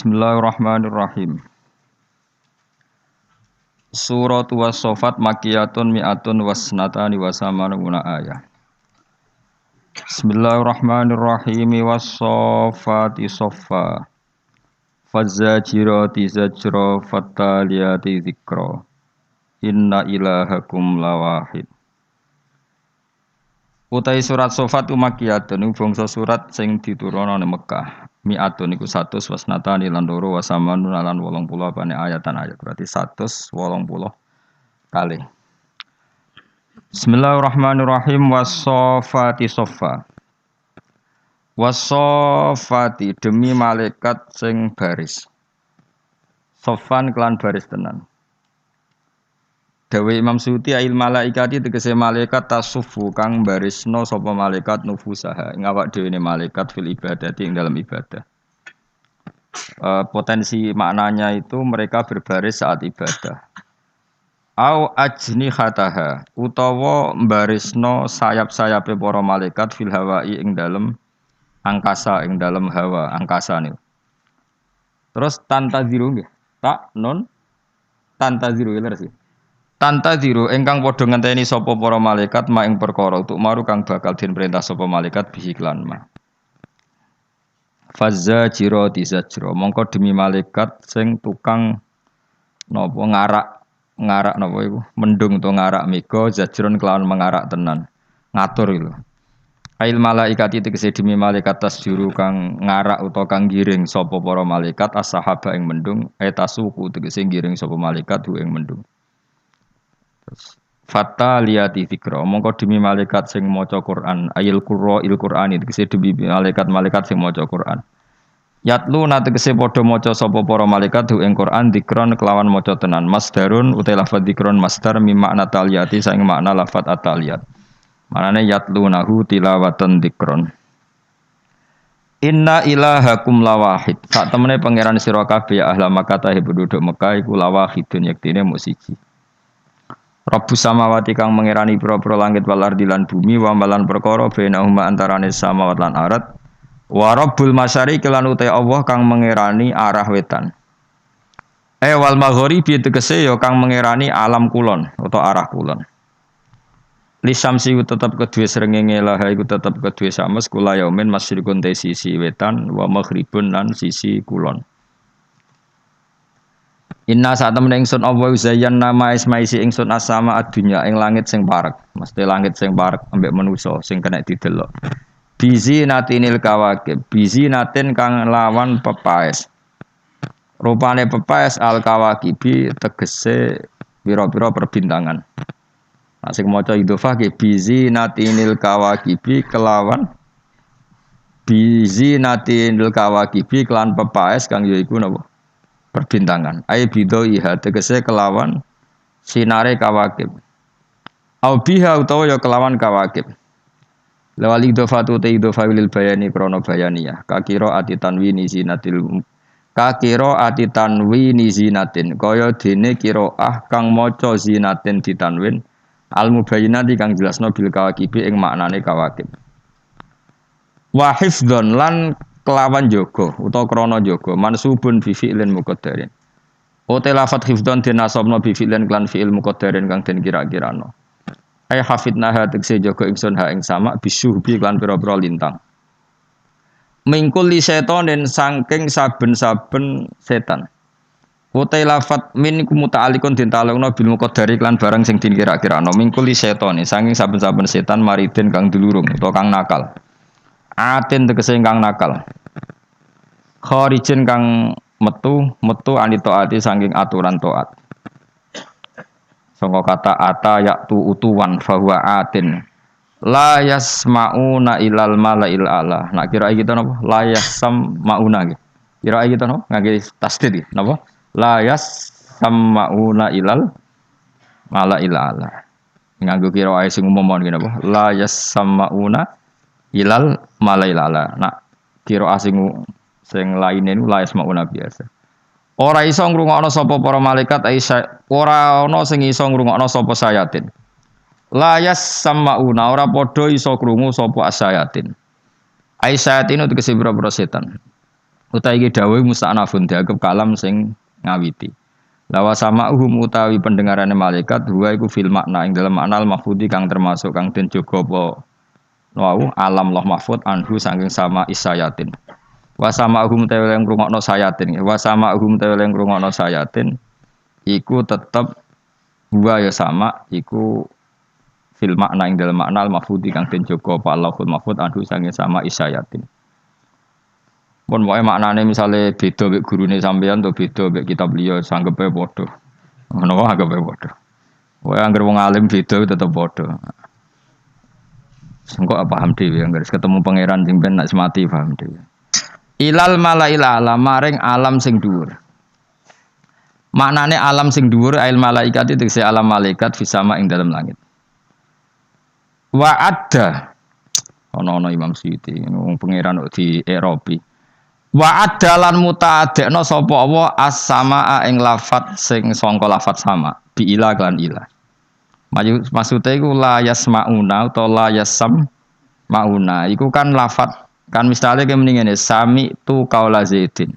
Bismillahirrahmanirrahim. Surat Was-Saffat Makkiyatun mi'atun wasnatani wasamanuna ayah. Bismillahirrahmanirrahim. Was-Saffati Saffa Fazzajirati zajra fattaliyati dzikra. Inna ilahakum lawahid. Utai surat Saffat Makkiyatun bangsa surat sing diturunana ning Mekah. Mi'atun iku 100 wasnatani lan loro wasamanun lan 80 apane ayatan ayat berarti 180 kali. Bismillahirrahmanirrahim. Was-Saffati Saffa. Was-Saffati demi malaikat sing baris. Saffan kelan baris tenan. Dawe Imam Suyuti ail malaikati tegese malaikat tasuffu kang barisno sapa malaikat nufusaha ing awak dhewe malaikat fil ibadati ing dalam ibadah. Potensi maknanya itu mereka berbaris saat ibadah. Au ajnihataha utawa barisno sayap-sayape para malaikat fil hawai ing dalam angkasa ing dalam hawa angkasane. Terus tantaziru nggih. Tak non tantaziru leres iki. Tantaziru ingkang padha ngenteni sapa para malaikat ma ing perkara untuk maru kang bakal den perintah sapa malaikat bihi lan ma. Fazza jirati zajra mongko demi malaikat sing tukang napa ngarak napa iku mendung to ngarak mega zajron kelawan mengarak tenan ngatur lho. Ail malaikati tegese demi malaikat tasjuru kang ngarak utawa kang giring sapa para malaikat as-sahaba ing mendung etasuku tegese giring sapa malaikat ing mendung. Fattaliyati dzikra mongko demi malaikat sing maca Quran ayil qurra'il Qur'ani tegese demi malaikat sing maca Quran yatlu tegese padha maca sapa para malaikat ing Quran dzikron kelawan maca tenan masdarun utai lafadz dzikron masdar mi makna taliyati saing makna lafadz ataliyat manane yatlunahu tilawatan dzikron. Inna ilahakum lawahid sak temene pangeran sira kabeh ya ahla Makkah penduduk Mekah iku lawahidun yektine mung siji. Rabbus samawati kang mengerani pira-pira langit wal ardi lan bumi wa malan perkara bainahuma antarane samawat lan arat wa rabbul masyariqi lan uta Allah kang mengerani arah wetan wal maghribi tegese ya kang mengerani alam kulon utawa arah kulon lisamsi tetep kedue srengenge laha iku tetep kedue sames kula yaumin masyriqun te sisi wetan wa maghribun lan sisi kulon. Inna saat temen ingsun Allah uzayyan nama ismaisi ingsun asama adunya ing langit sing parek. Mesti langit sing parek ambek manusa sing kena didelok. Bizi natinil kawakib. Bizi natin kang lawan pepaes. Rupane pepaes al kawakibi tegese pira-pira perbintangan. Nah sing maca idhofah ki bizi natinil kawakibi kelawan bizi natinil kawakibi kelan pepaes kang yaiku napa? Perbintangan ai bidaiha tegese kelawan sinare kawakib au biha utawa ya kelawan kawakib lawal idhofatu ta idhofa lil bayani krana bayaniyah kakira ati tanwini zinatin kaya dene qiraah kang maca zinatin ditanwin al mubayyinati kang jelasno bil kawakibi ing maknane kawakib wa hifdzon lan kelawan jaga utawa krana jaga mansubun bi fi'lin muqaddarin. Ote lafat hifdzan dinasabna bi fi'lin klan fi'il muqaddarin kang den kira-kirano. Ai hafidna ha tegese jaga ingsun ha ing sama bisuhbi klan pira-pira lintang. Mingkul li setanin saking saben-saben setan. Ote lafat min kumuta'alikun den talungna bil muqaddari klan barang sing den kira-kirano. Mingkul li setani saking saben-saben setan maridin kang dulurung utawa kang nakal. Atin tegese kang nakal. Kharijin kang metu anitaati saking aturan taat. Sangka kata ata yaktu utuwan fahuwa atin. La yasmauna ilal malail ala. Nak kira iki to napa? La yasmauna iki. Kira iki to napa? Ngangge tasdid iki, napa? La yasmauna ilal malail ala. Nganggo kira ae sing umum iki napa? La yasmauna ilal malailala. Nak kira asing sing lainne niku la yasmauna biasa. Ora iso ngrungokno sapa para malaikat ora ana sing iso ngrungokno sapa sayatin. La yasmauna ora padha iso krungu sapa sayatin. Ai sayatin itu kesibra setan. Utawi iki dawuh musta'nafun dianggep kalam sing ngawiti. Lawa sama utawi pendengarane malaikat huwa iku fil makna ing dalam makna al mahfudi kang termasuk kang den jaga apa wau alam loh mahfud anhu saking sama isayatin. Wa sama utawi yang ngrungokno sayatin. Wa sama utawi yang ngrungokno sayatin iku tetep huwa ya sama iku fil makna ing dalam makna al mahfudi kang den jaga apa Allahul mahfud anhu saking sama isayatin. Pun wae maknane misale beda mek gurune sampean to beda mek kitab liya sanggepe padha. Ngono wae anggepe padha. Wae anggere wong alim beda tetep padha. Engko paham dhewe anggere ketemu pangeran sing ben nak semati paham dhewe. Ilal malail alam maring alam sing dhuwur. Maknane alam sing dhuwur ail malaikat itu alam malaikat fisama ing dalam langit. Wa adda ana Imam Suyuti wong pangeran di Eropa. Wa adalan mutaadekno sapa Allah as-samaa ing lafat sing sangka lafat sama bi ila kan ila. Maksude iku la yasmauna utawa la yasam mauna. Iku kan lafat kan misale ke mendingene sami tu qaula zaidin.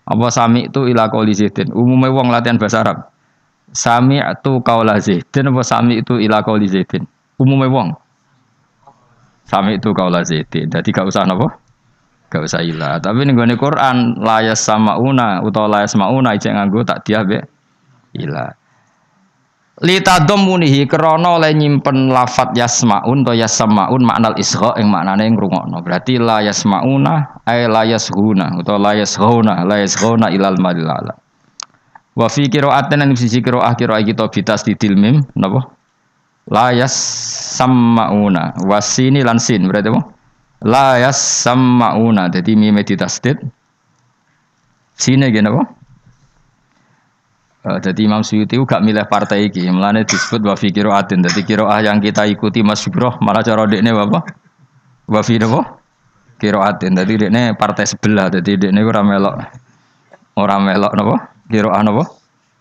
Apa sami tu ila qauli zaidin. Umume wong latihan bahasa Arab. Sami tu qaula zaidin apa sami tu ila qauli zaidin. Umume wong. Sami tu qaula zaidin. Dadi gak usah napa? Gak usah ilah. Tapi ning gone Quran la yasmauna utawa la yasmauna ijek nganggo tak dia be ilah. Litadammunihi krana oleh nyimpen lafat yasmaun to yasmaun maknal isgha ing maknane ngrungokno. Berarti la yasmauna ay la yashuna utawa la yashuna ilal malala. Wa fi qira'atin an sisi qira'ah kita bitas didil mim napa? La yasmauna wasini lan sin berarti apa? La yasmauna dadi mime ditasdid sine gene apa? Jadi Imam Suyuti gak milih partai iki, mulane disebut wa fi qiraatin. Dadi qiraah yang kita ikuti masyhurah malah cara dekne apa? Wa fi apa? Qiraatin. Dadi dekne partai sebelah. Dadi dekne ora melok napa? Qiraah napa?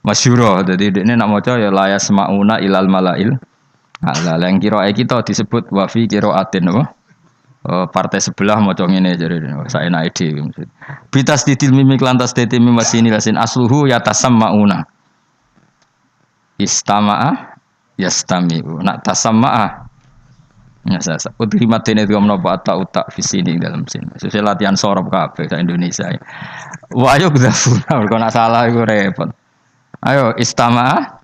Masyhurah. Dadi dekne nak maca ya la yasmauna ilal malail. Lah yang qiraah kita disebut wa fi qiraatin napa? Partai sebelah maca ngene jare saenake dhewe. Bitas didil mimik lantas dete mimasini lasin asluhu yatasammauna. Istama'a yastami'u. Nak tasamma'a. Ya saya utrimat dene ngomno apa utak fisini dalam sini. Sesuai latihan sorop kabeh sak Indonesia. Wa ayo gdafuna kok nak salah iku repot. Ayo istama'a.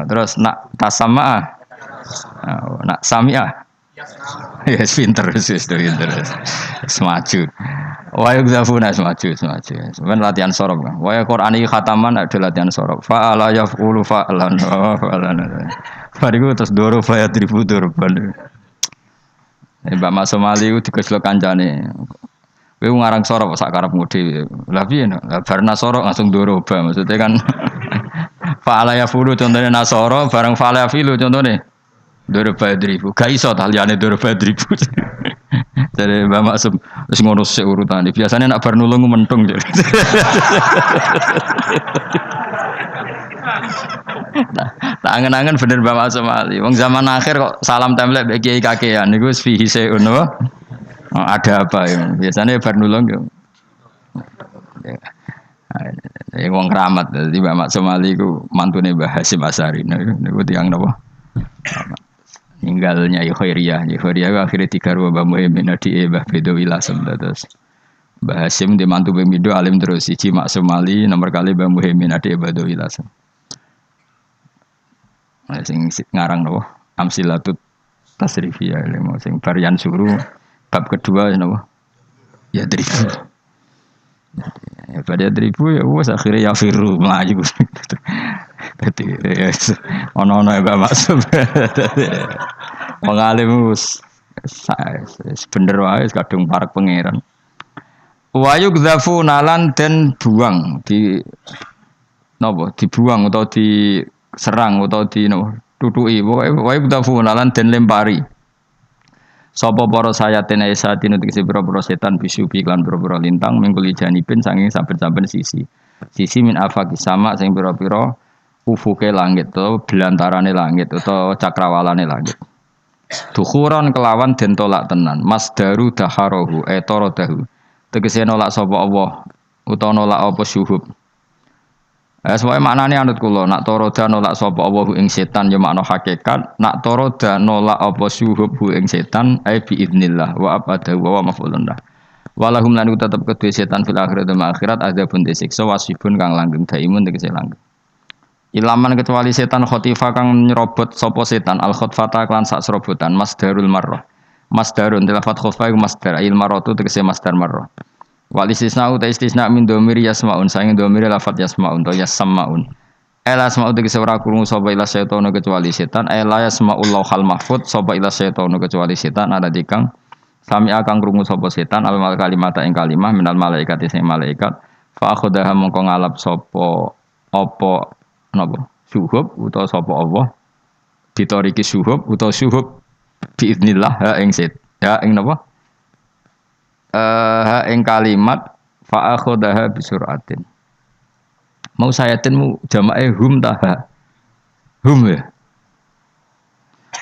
Terus nak tasamma'a. Nak sami'a. Yes, pinter, semaju. Wahyu zafuna semaju. Sebenarnya latihan sorop kan. Wahyu Quran ini khataman ada latihan sorop. Fa'ala yaf'ulu fa'lan. Bariku terus doro fa'ya tribu dorban. Mbak Mas Somali itu dikeslo kancane. Kowe ngarang sorop sak karepmu dhewe. Lah piye no? Lah barna sorop langsung doro ba. Maksudnya kan fa'ala yaf'ulu contohnya nasoro, bareng fa'ala yafilu contohnya Doro Badribu, gak iso taliane Doro Badribu. Jadi Mbak Maksum wis ngono sik urutane. Biasane nak bar nulung mentung. Tak angen-angen bener Mbak Maksum Ali. Wong zaman akhir kok salam template mbek kiai kakean niku wis fihi seun apa? Ada apa ya? Biasanya bar nulung yo. Wong keramat. Jadi Mbak Maksum Ali ku mantune Mbah Hasyim Asy'ari niku tiyang napa? Ninggalnya Khairiyah akhirnya digarwa Mbah Muhammad Nadi Mbah Bedo Wilasem terus Mbah Hasyim di mantu Pemido alim terus siji Maksum Ali nomor kali Mbah Muhammad Nadi Bedo Wilasem sing ngarang napa Amsilatut Tasrifiyah ilmu sing varian suruh bab kedua napa ya dribu pada dribu ya wis akhirnya ya firu maju dadi ono-ono Mbak Maksum mengalim bener wae kadung parek pangeran wayu gzafu nalan den buang di napa dibuang atau diserang atau di tutuki wayu gzafu nalan den lempari sapa para sayatene satin tegese pira-pira setan bisubi lan pira-pira lintang mingkuli janipin saking saben-saben sisi min afaqi sama sing pira-pira ufuke langit atau belantarane langit atau cakrawalane langit. Dukhuran kelawan den tolak tenan. Masdaru daharohu etorodahu. tegese nolak sapa Allah utawa nolak apa syuhub. Semuanya maknane anut kula, nak toroda nolak sapa Allah ing setan ya makna hakikat, nak toroda nolak apa syuhub ing setan ai bi idznillah wa abada wa maf'ulun lah. Walahum lan tetep kedue setan fil akhirat dan akhirat ada pun disiksa wasibun kang langgeng daimun tegese langgeng. Ilaman kecuali setan khotifa kang nyerobot sapa setan al khotfata klan sak serobotan masdarul marrah. Masdarun tilafat khotfa iku masdar il marratu tegese masdar marrah. Wal istisna uta istisna min dhamir yasmaun saing dhamir lafat yasmaun to yasmaun. Ela asma'u tegese ora krungu sapa ila setan kecuali setan ela yasmaullahu hal mahfud sapa ila setan kecuali setan ada dikang sami akan krungu sapa setan al kalimat ing kalimah minal malaikat sing malaikat fa akhadha mongko ngalap sapa apa napa syuhub utawa sapa Allah ditoriki syuhub utawa syuhub biiznillah ha ing set ha ing napa ha ing kalimat fa akhadha bisuratin mau sayatin jamae hum taha hum ya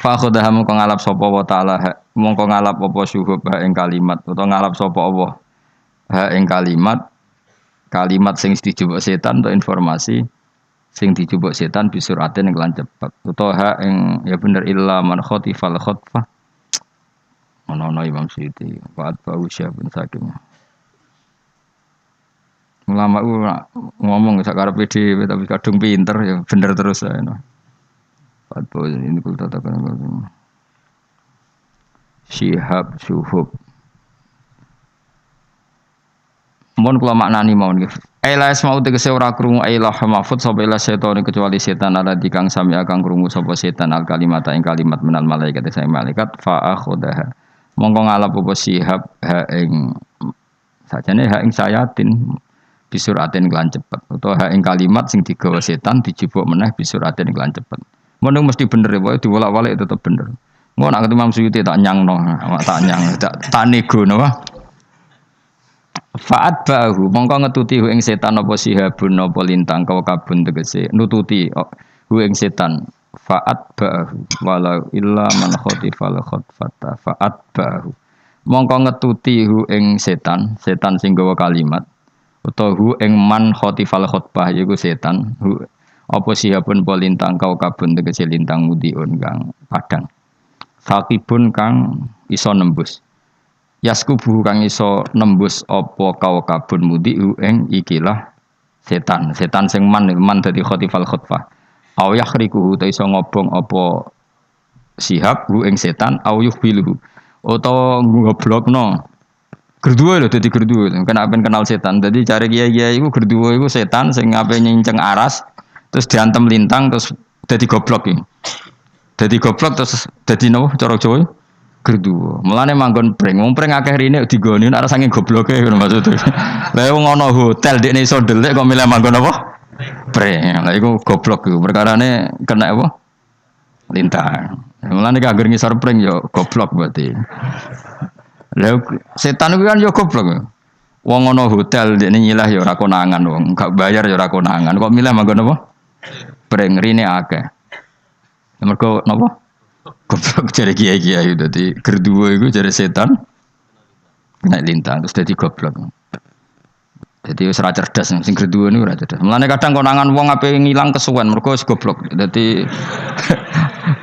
fa akhadha mongko ngalap sapa wa taala mongko ngalap apa syuhub ha ing kalimat utawa ngalap sapa Allah ha ing kalimat sing dijupuk setan atau informasi sing dijupuk setan bisuratin ing lan cepet utawa ha ing ya bener illa man khotifal khotfah ono Imam Suyuti Fa'at bau syabun saking ulama ngomong sak karepe dhewe tapi kadung pinter ya bener terus ae no. Fa'at bau ini kul tatakan syihab syuhub mun kula maknani mawon nggih ila asma'u tegese ora krungu ila mahfud sapa ila setan kecuali setan ala dikang sami akan krungu sapa setan al kalimat ing kalimat menal malaikat saya malaikat fa akhudaha mongko ngalap apa sihab ha ing sajane ha ing sayatin bisuratin kelan cepet utawa ha ing kalimat sing digawa setan dijupuk meneh bisuratin kelan cepet mun mesti bener wae diwolak-walik tetep bener ngono nek Imam Suyuti tak nyangno tak nego napa fa'at bahu mongko ngetuti ing setan apa sihabun apa lintang kabun tegese nututi ing setan fa'at bahu walau illa man khotifal khotfata fa'at bahu mongko ngetuti ing setan sing gawa kalimat utawa ing man khotifal khotbah yaiku setan apa sihabun apa lintang kabun tegese lintang mudiun kang padang sakibun kang iso nembus yaskubu kang iso nembus apa kabun mudiu ing ikilah setan sing man dadi khotifal khotbah aw yakhriquhu ta iso ngobong apa sihab ing setan aw yuhbiluhu utawa ngoblokno gerduwe lho dadi gerduwe kena ben kenal setan dadi cari kiai-kiai iku gerduwe iku setan sing ape nyinceng aras terus diantem lintang terus dadi goblok iki dadi goblok terus dadi nopo cara Jawa gerduwe mulane manggon pring wong pring akeh rene digoni nek saking gobloke ngono maksudnya lha wong ana hotel dekne iso ndelik kok milih manggon apa pre, lah iku goblok iku. Perkarane kena apa? Lintang. Mulane ki anggere ngisor pring yo goblok berarti. Lah setan iku kan yo goblok. Wong ana hotel dekne nyilah yo ora konangan wong, gak bayar yo ora konangan. Kok milih manggon apa? Pring rine akeh. Mergo napa? Goblok jare kiai-kiai dadi gerduwe iku jare setan kena lintang terus dadi goblok. Jadi wis ora cerdas sing gerduwe niku ora cerdas. Mulane kadang konangan wong ape ngilang kesuwen mergo wis goblok. Dadi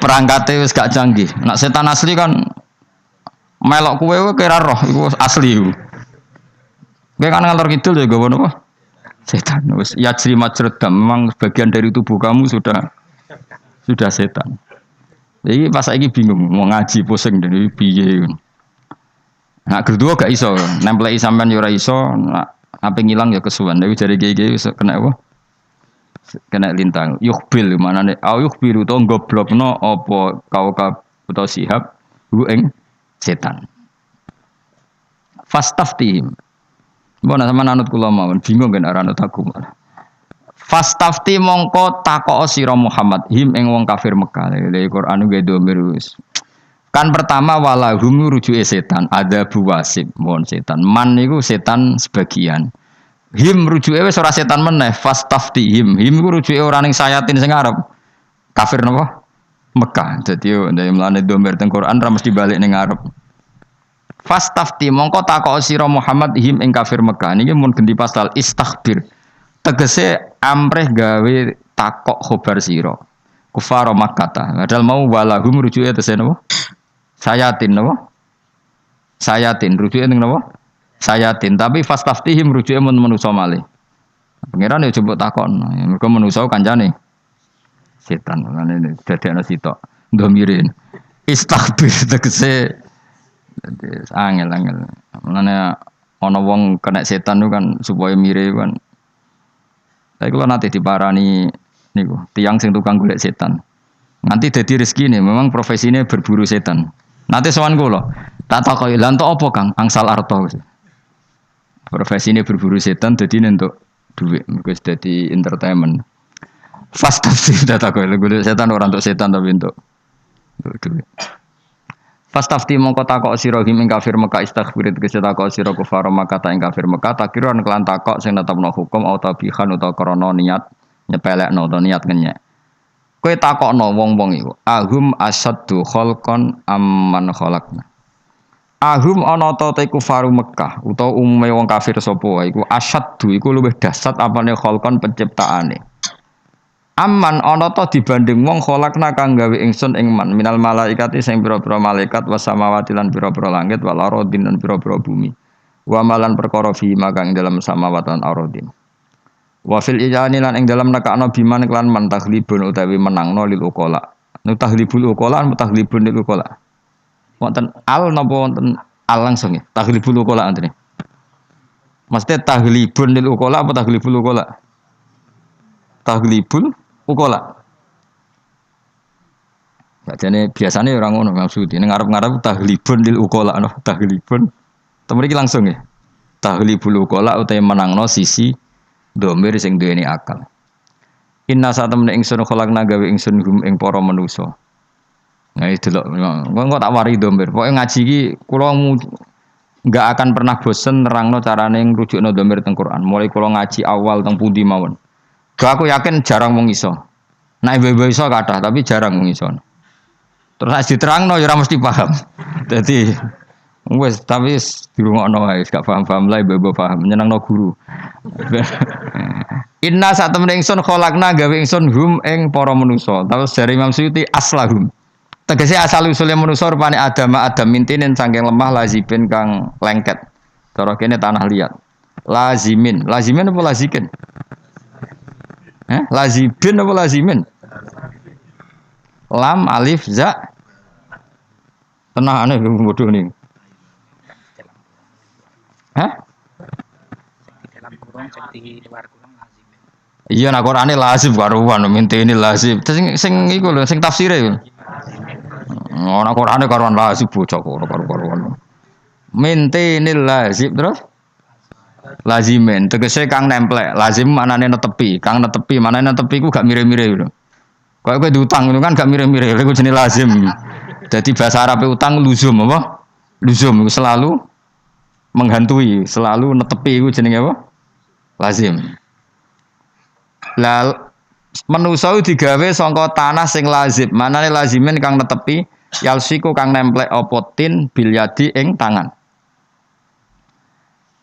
perangkate wis gak canggih. Nek setan asli kan melok kowe kira roh iku asli iku. Kowe kan ngalor kidul ya gowo napa? Setan wis yajri majrad memang bagian dari tubuh kamu sudah setan. Jadi pas saiki bingung mau ngaji pusing dari piye. Nah gerduwe gak iso nempleki sampean yo ora iso. Apa ngilang ya kesuwen. Dewi jari gigi kena apa? Kena lintang. Yukhbil mana nih? Au yukhbiru to goblokno apa kaukab utawa sihab ing setan. Fastaftihim. Mbona sama anut kula mawon bingung kan arah anut aku malah. Fastafti mongko takok sira Muhammad him ing wong kafir Mekah. Lha Quran ge domir wis. Kan pertama walahum rujuke setan, ada buwasib mon setan. Man niku setan sebagian. Him rujuke wis ora setan meneh, fastafti him. Him iku rujuke ora ning sayatin sing Arab. Kafir napa? Mekah. Dadi yo ndek mlane domir teng Quran ra mesti balik ning Arab. Fastafti mongko takok sira Muhammad him ing kafir Mekah niki mun ganti pasal istakhbir. Tegese amreh gawe takok khobar sira. Kufar Makkah. Padahal mau walahum rujuke tese napa? Sayatin napa? Sayatin rujuke ning napa? Sayatin tapi fastaftihim rujuke mun manusa malih. Pangeran ya coba takon. Mergo manusa kancane setan. Ngene dadekno sitok. Ndomirin. Istaghfir tegese angel. Mulane ana wong kena setan itu kan supaya mirip kan. Tapi kalau nanti diparani niku tiang sing tukang golek setan. Nanti dadi rezeki nih, memang profesinya berburu setan. Nanti sowan kula, tak takoki lha entuk apa Kang? Angsal arta. Profesinya berburu setan dadi entuk duit, mergo dadi entertainment. Fast tafsir tak takoki golek setan ora entuk setan tapi entuk duit. Fastafti mongko takok sira ing kafir Mekah istaghfir tegese takok sira kufar Mekah ta ing kafir Mekah takiran kelan takok sing netepno hukum atau bihan utawa krana niat nyepelekno utawa niat ngenyek. Kowe takokno wong-wong iku ahum asaddu khalqan amman khalaqna. Ahum ana ta te kufar Mekah utawa umume wong kafir sapa wae iku asaddu iku luwih dahsyat apane khalqan penciptaane. Aman ana ta dibanding wong kholakna kang gawe ingsun ing man minal malaikati sing pira-pira malaikat wasamawati lan pira-pira langit wal aradin lan pira-pira bumi wa malan perkara fi magang dalam samawat lan aradin wa fil ijani lan ing dalam nekakno biman lan man taglibun utawi menangno lil uqala nu taglibul uqala mutaglibun lil uqala wonten al napa wonten al langsung ya taglibul uqala antene mesti taglibun lil uqala apa taglibul uqala taglibul ukola. Jadi biasanya orang ngono maksudnya ngarep-ngarep taglibun lil ukola no taglibun. Temen iki langsung ya. Taglibul ukola utawa menangno sisi domir sing duweni akal. Inna satemene ingsun kholakna gawe ingsun hum ing para manusa. Nah itu delok engko tak wari domir. Pokoke ngaji iki kula enggak akan pernah bosen nerangno carane ngrujukno domir teng Quran. Mulai kula ngaji awal teng pundi mawon. Aku yakin jarang wong iso. Nek ibu-ibu iso kathah tapi jarang wong iso. Terus nek diterangno ya ora mesti paham. Dadi wis tapi dirungokno wae gak paham-paham lah ibu-ibu paham nyenengno guru. Inna satemene ingsun kholakna gawe ingsun hum ing para manusa. Terus dari Imam Suyuti aslahum. Tegese asal usule manusa rupane Adam mintinen saking lemah lazibin kang lengket. Cara kene tanah liat. Lazimin apa lazikin? Lazibin apa lazimin? Lam alif za. Tenang aneh bodoh nih. Dalam kurung di luar kurung lazimin. Iya nak Qur'ane lazim karuan minti ini lazim. Sing iku lho sing tafsire iku. Ana Qur'ane karuan lazim bocah karuan. Minti ini lazim terus lazimin tegese kang nemplek lazim manane netepi kang netepi manane netepi ku gak mire-mire lho kowe diutang ngono kan gak mire-mire iku jenenge lazim dadi bahasa Arab utang luzum apa luzum selalu menghantui selalu netepi iku jenenge apa lazim la manusa digawe saka tanah sing lazim manane lazimin kang netepi yalsiku kang nemplek apa tin bil yadi ing tangan.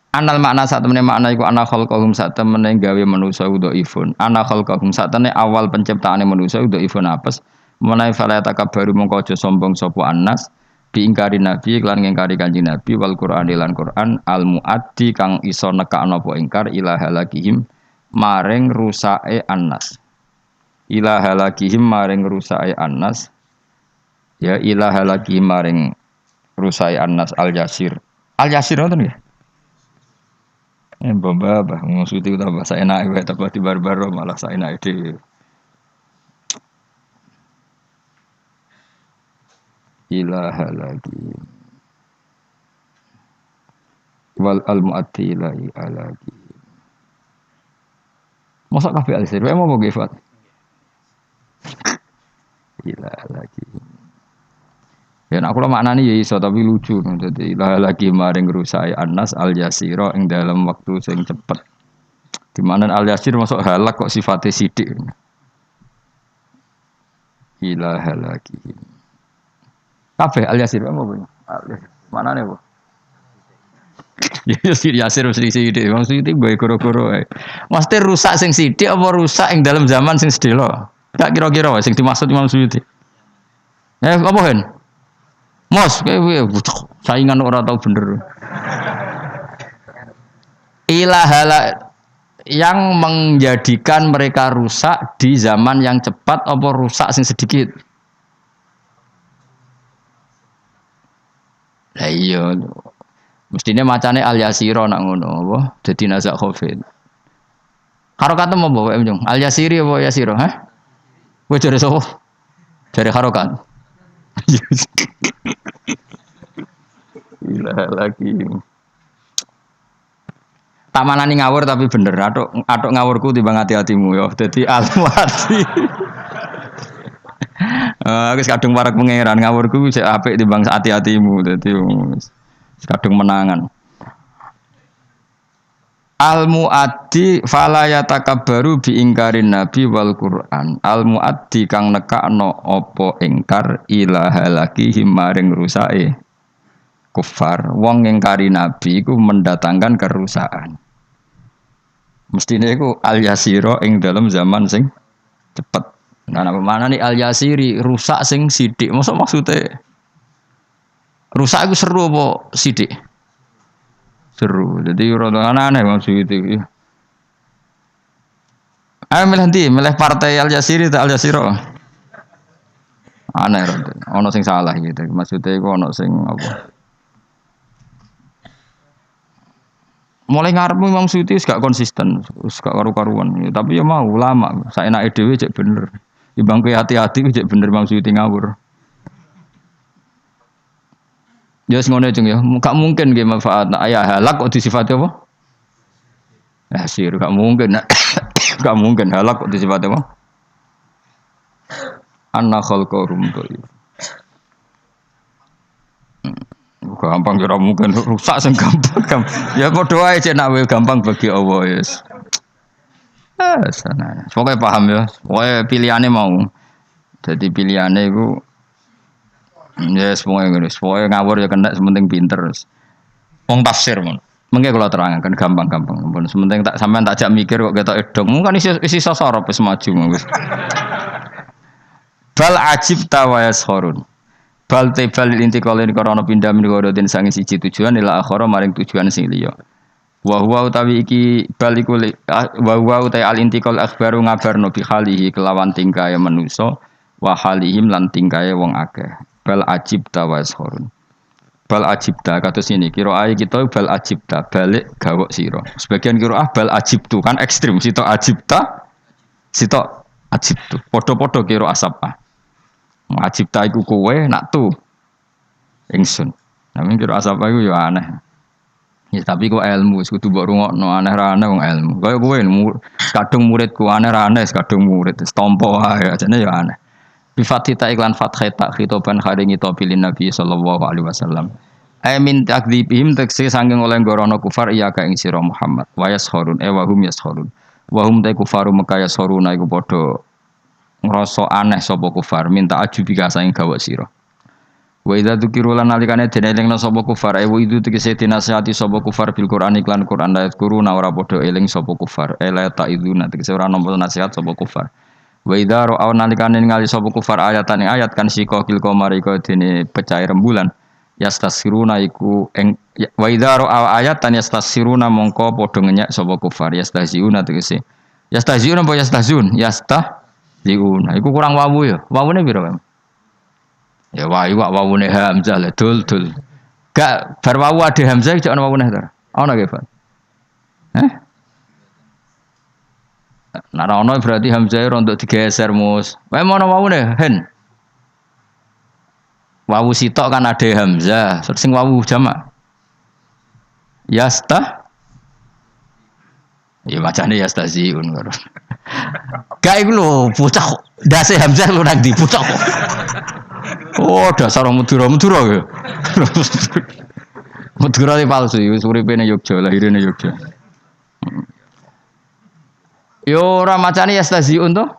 Anal makna saat temene makna iku ana khalqahum saat temene gawe manusa dhaifun. Ana khalqahum saat temene awal penciptaane manusa dhaifun apes. Menawi fala takabbaru mongko aja sombong sapa annas diingkari nabi lan ngingkari kanjeng nabi wal Qur'an lan Qur'an al muaddi kang iso nekakno apa ingkar ila halakihim maring rusake annas. Ila halakihim maring rusake annas. Ya ila halakihim maring rusake annas al yasir. Al yasir ngoten nggih. Mbah maksudnya udah bahasa enak wae tapi di barbaro malah saya enak dhewe. Ilaha lagi. Wal al mu'atti ilahi alagi. Masa kabeh al-sir wae mau gifat. Ilaha lagi. Ya aku lah maknane ya iso tapi lucu. Dadi ilah lagi maring rusai Anas al Yasira ing dalam waktu sing cepet. Di mana al Yasir masuk halak kok sifatnya sidik. Ilah lagi. Kabeh al Yasir apa punya? Maknane apa? Ya si Yasir mesti sithik. Wong sithik gue goro-goro ae. Mesti rusak sing sithik apa rusak ing dalam zaman sing sedelo? Gak kira-kira wae sing dimaksud Imam Suyuti. Apa hen? Mos kowe saingan ora tau bener. Ilahala yang menjadikan mereka rusak di zaman yang cepat apa rusak sing sedikit? Lah iya. Mestine macane Al Yasira nak ngono apa? Dadi nazak khafid. Karo kata mau bawa emjong. Al Yasiri apa Yasira, hah? Kowe jare sapa? Jare harokat. Gila lagi. Tak manani ngawur tapi bener. Atok ngawurku timbang hati-hatimu ya. Dadi alwati. Aku kadung parak pangeran ngawurku sik apik timbang hati-hatimu. Dadi kadung menangan. Al muaddi fala yatakabbaru bi ingkarin nabi wal Qur'an. Al muaddi kang nekakno apa ingkar ilaha lagi maring rusake kufar. Wong ingkari nabi iku mendatangkan kerusakan. Mestine iku al yasira ing dalam zaman sing cepet. Nah, apa mana nih al yasiri rusak sing sithik. Maksudnya rusak iku seru apa sithik? Seru. Jadi orang aneh maksud itu. Ayo milih partai Al Yasiri atau Al Yasiro. Aneh rada. Ono sing salah gitu. Maksudnya iku ono sing apa? Mulai ngarep Imam Suyuti gak konsisten, gak karu-karuan. Ya, tapi ya mau lama. Saenake dhewe cek bener. Ibang kowe hati-hati cek bener Imam Suyuti ngawur. Ya ngono cung ya, gak mungkin nggih manfaat. Ayah halak kok disifati apa? Ya sir, gak mungkin. Gak mungkin halak kok disifati apa? Anna khalqarum tu. Gampang ora mungkin rusak sing gampang. Ya padha wae cek nak gampang bagi Allah yes. Sana. Pokoke paham ya. Pokoke pilihane mau. Jadi pilihane iku ya semuanya gini, semuanya ngawur ya kena sementing pinter. Wong tafsir mon, mungkin kalau terangkan gampang-gampang. Sementing tak sampean tak jak mikir kok kita edong, mungkin isi sosor apa semaju mungkin. Bal ajib tawayas khorun. Bal tebal intikalin korona pindah menegoro dan sangi siji tujuan ila akhara maring tujuan sing liya. Wa huwa utawi iki balikul wa huwa utai al intikal akhbaru ngabarno bi khalihi kelawan tingkae manusa wa halihim lan tingkae wong akeh. Bal ajibta washorun. Bal ajibta kados ini qiraah kita bal ajibta balik gawok sira. Sebagian qiraah bal ajibtu kan ekstrim sitok ajibta sitok ajibtu. Padha-padha qiraah sapa. Ajibta iku kowe nak tu ingsun. Nami qiraah sapa iku ya aneh. Ya tapi kok ilmu kudu mbok rungokno aneh ra aneh wong ilmu. Kaya kowe kadung muridku aneh ra aneh kadung murid tompo ae ajane ya aneh. Bifatita iklan fathai tak khitoban kharingi topilin Nabi sallallahu alaihi wasallam. Min takdzibihim tekse sanging oleh gorono kufar iya ka ing sira Muhammad. Wa yashurun wa hum yashurun. Wa hum ta kufaru Mekah yashuruna iku padha ngrasa aneh sapa kufar minta ajubi ka saing gawa sira. Wa idza dzukiru lan nalikane denelingna sapa kufar wa itu tegese dinasihati sapa kufar bil Quran iklan Quran ayat kuruna ora padha eling sapa kufar. La ta'iduna tegese ora nampa nasihat sapa kufar. Wa idza ra'aw nalikane ningali sapa kufar ayatan ayat kan sika kil qamar iku dene pecahe rembulan yastasiruna iku wa idza ra'aw ayatan yastasiruna mongko padha ngenyek sapa kufar yastahziuna tegese yastahziuna apa yastahzun yastahziuna iku kurang wawu ya wawune pira ya wawune hamzah le dul gak bar wawu ade hamzah iki ana wawune ta ana ge Pak Nah, ono berarti hamzah rontok digeser mus. Wae mono wawune hen. Wawu sitok kan ada hamzah, terus sing wawu jamak. Yasta. Ya macane yastaziun karo. Gak iku lho, bocah ndase hamzah lho nang ndi bocah kok. Oh, dasar Madura ya. Madura iki palsu, wis uripe ning Yogya, lahire ning Yogya. Yo ora macane yastaziun to.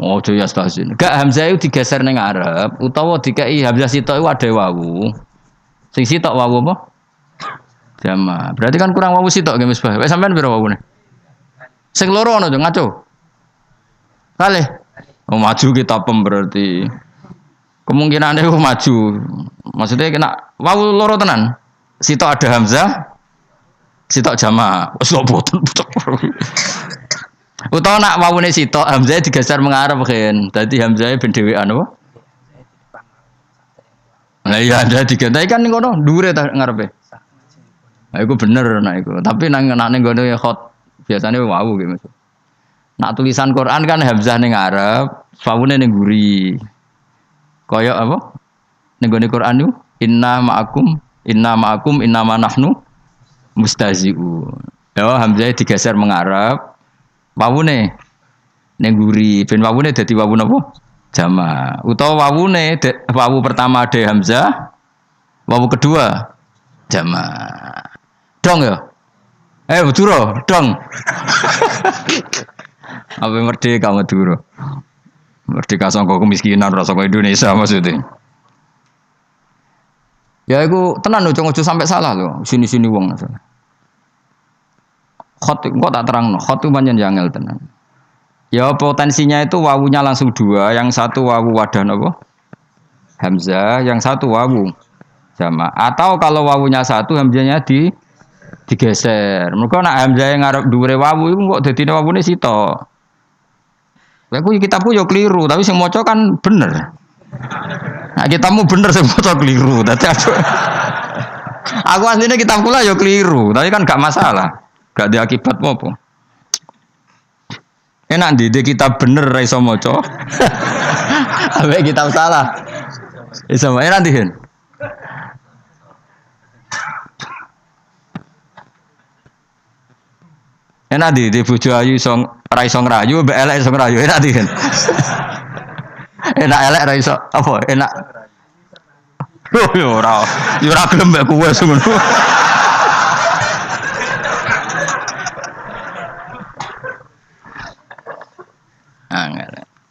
Oh, jo yastazin. Gak hamzah itu digeser ning Arab utawa dikai hamzah sitok iku ade wawu. Sing sitok wawu apa? Jama. Berarti kan kurang wawu sitok nggih Misbah. Wis sampean pira wawune? Sing loro ana ngaco. Kalih. Oh maju kita pem berarti. Kemungkinannya maju. Maksudnya kena wawu loro tenan. Sitok ada hamzah, sitok jama. Wis lho boten. Utawa nak wawune sitok hamzah digeser mengarep kan. Dadi hamzahnya ben dhewean apa? Lah iya ada diganti kan ngono, dhuwure ta ngarepe. Nah, iku bener nak iku. Tapi nang ngono ya khot biasanya wawu gitu. Nak tulisan Quran kan hamzah ning ngarep, wawune ning guri. Kaya apa? Ning gone Quran niku inna ma'akum inna ma nahnu mustazi'un. Ya hamzah digeser mengarep, wawune ning guri. Ben wawune dadi wawu napa? Jama. Utawa wawune wawu pertama ada hamzah, wawu kedua jama. Dong ya? Madura, dong. Apa merdeka Madura? Merdeka sangka kemiskinan rasa kaya Indonesia maksudnya. Ya iku tenan ojo sampai salah loh. Sini-sini wong. Khot kok tak terangno, khot itu pancen jangel tenan. Ya potensinya itu wawunya langsung dua, yang satu wawu wadah apa? Hamzah, yang satu wawu jama. Atau kalau wawunya satu hamzahnya digeser. Mergo nek hamzah yang ngarep dhuwure wawu iku kok dadine wawune sitok. Lha kuwi kitabku yo keliru, tapi sing maca kan bener. Nah, kitabmu bener sing maca keliru. Dadi aku asline kitabku lah yo keliru, tapi kan gak masalah. Gak ada akibat apa. Enak di kitab bener ra iso maca. Ambek kitab salah. Iso enak dihen. Enak di bojo ayu iso ra iso ngrayu, mbek elek iso ngrayu. Enak dihen. Enak elek ra iso apa? Enak. Yo ora gelem mbek kowe ngono.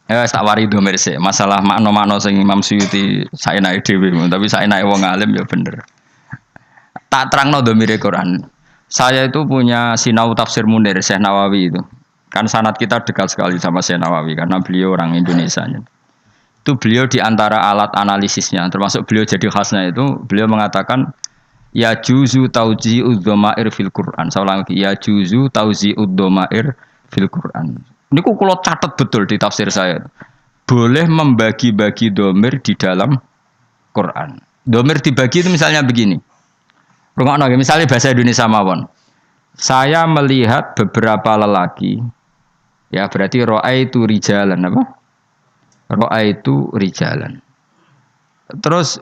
Ya tak wari domir sih. Masalah makna-makna sing Imam Suyuti saenake dhewe, tapi saenake wong alim ya bener. Tak terangno domire Quran. Saya itu punya sinau tafsir Munir Syekh Nawawi itu. Kan sanad kita dekat sekali sama Syekh Nawawi karena beliau orang Indonesia. Itu beliau di antara alat analisisnya, termasuk beliau jadi khasnya itu, beliau mengatakan ya juzu tauji'ud dhamair fil Quran. Saya ulang lagi, ya juzu tauji'ud dhamair fil Quran. Ini kalau catat betul di tafsir saya. Boleh membagi-bagi domir di dalam Quran. Domir dibagi itu misalnya begini. Misalnya bahasa Indonesia mawon. Saya melihat beberapa lelaki. Ya berarti ra'aitu rijalan apa? Ra'aitu rijalan. Terus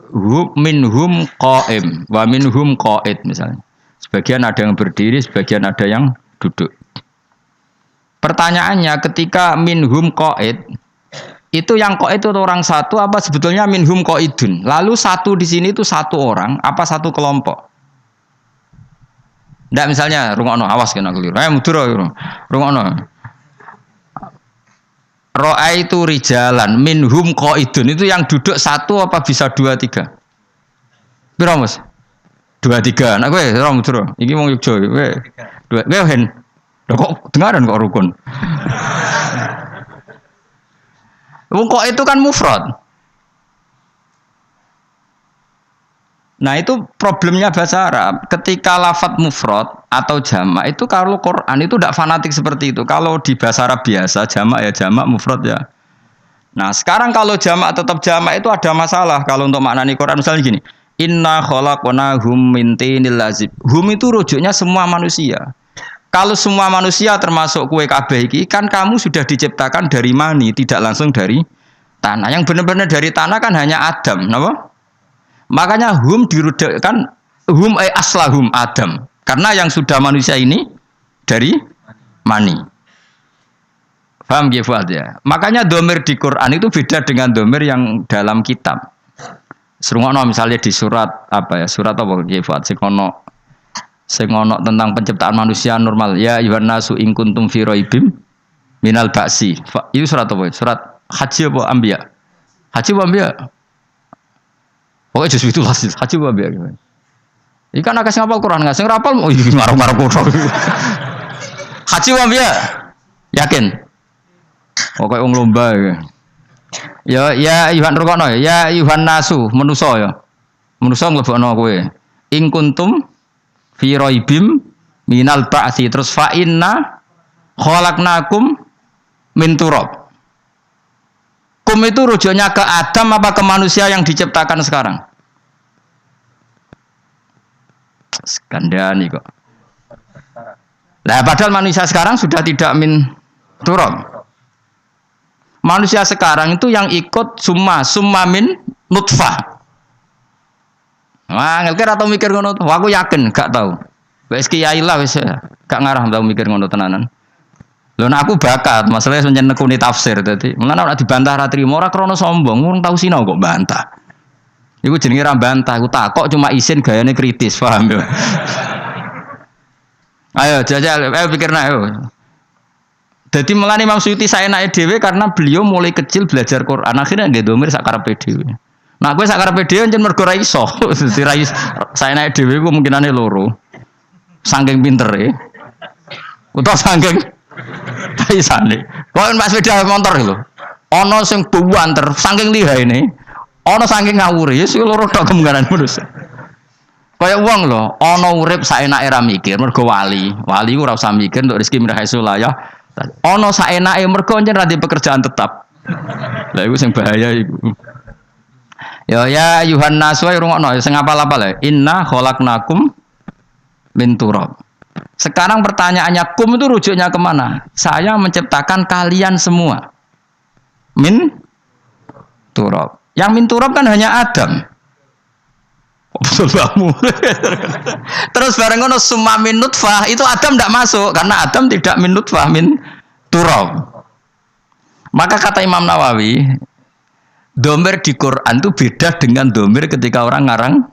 minhum qa'im wa minhum qa'id misalnya. Sebagian ada yang berdiri, sebagian ada yang duduk. Pertanyaannya ketika minhum qaid itu yang qaid itu orang satu apa sebetulnya minhum qaidun? Lalu satu di sini itu satu orang apa satu kelompok? Ndak misalnya rungokno awas kena keliru. Mudura rungokno. Ra'aitu rijalan minhum qaidun itu yang duduk satu apa bisa dua tiga? Piro Mas? Dua tiga. Nah kowe ora mudura. Iki wong Yogya kowe. Dua hen. Kok dengaran kok rukun? Wong kok itu kan mufrad. Nah itu problemnya bahasa Arab. Ketika lafadz mufrad atau jamak itu kalau Quran itu tidak fanatik seperti itu. Kalau di bahasa Arab biasa jamak ya jamak, mufrad ya. Nah sekarang kalau jamak tetap jamak itu ada masalah. Kalau untuk maknani Quran misalnya gini. Inna khalaqnahum min tinil lazib. Hum itu rujuknya semua manusia. Kalau semua manusia termasuk kue kabeh iki kan kamu sudah diciptakan dari mani, tidak langsung dari tanah. Yang benar-benar dari tanah kan hanya Adam, napa? Makanya hum dirudakkan hum aslahum Adam. Karena yang sudah manusia ini dari mani. Paham nggih Fuad ya? Makanya domir di Quran itu beda dengan domir yang dalam kitab. Serungono misalnya di surat apa ya? Surat apa nggih Fuad sing ono tentang penciptaan manusia normal ya ayyuhan nasu in kuntum fi raibim minal ba'si. Itu surat apa? Surat Haji apa Anbiya? Haji apa Anbiya? Pokoknya justru itu haji apa Anbiya? Ikan akeh sing hafal Quran, nggak sing rapal mau ngarep-ngarep kok. Haji wae ya. Yakin? Pokoke wong lomba ya. Ya Yuhan rukono ya Yuhan nasu manusa ya. Manusa nglebokno kowe. In kuntum fi raibim minal ba'tsi terus fa inna khalaqnakum min turab. Kum itu rujuknya ke Adam apa ke manusia yang diciptakan sekarang? Skandani kok. Lah padahal manusia sekarang sudah tidak min turab. Manusia sekarang itu yang ikut summa min nutfah. Wah, ngelker atau mikir ngono? Aku yakin gak tahu. Wis kiai lah wis gak ngarah tau mikir ngono tenanan. Lho nek aku bakat, masalahnya pancen nekuni tafsir dadi. Mulane nek dibantah ra trimo ora krana sombong, wong tau sinau kok bantah. Iku jenenge ra bantah, aku takok cuma isin gayane kritis, paham ya? Ayo jajal, ayo pikirna ayo. Jadi mulane Imam Suyuti saenake dhewe karena beliau mulai kecil belajar Quran, akhirnya nggih domir sak karepe dhewe. Nah kowe sak karepe dhewe njen mergo ra iso. Saenake dhewe ku kemungkinane loro. Saking pintere. Utawa saking paisane. Kok Mas sepeda motor lho. Ana sing buwanter saking lihaine, ana saking ngawure, ya sing loro tok kemungkinan manusia. Kaya wong lho, ana urip saenake ra mikir mergo wali. Wali ku ora usah mikir untuk rezeki mirah isulaya. Ono saenake mergo pancen ra di pekerjaan tetap. Lah iku sing bahaya iku. Ya Yuhan nasu rungokno sing apal-apal ya. Inna khalaqnakum min turab. Sekarang pertanyaannya kum itu rujuknya kemana? Saya menciptakan kalian semua. Min turab. Yang min turab kan hanya Adam. Betul kamu. Terus bareng ngono summa min nutfah itu Adam tidak masuk karena Adam tidak min nutfah min turab. Maka kata Imam Nawawi, domir di Quran itu beda dengan domir ketika orang ngarang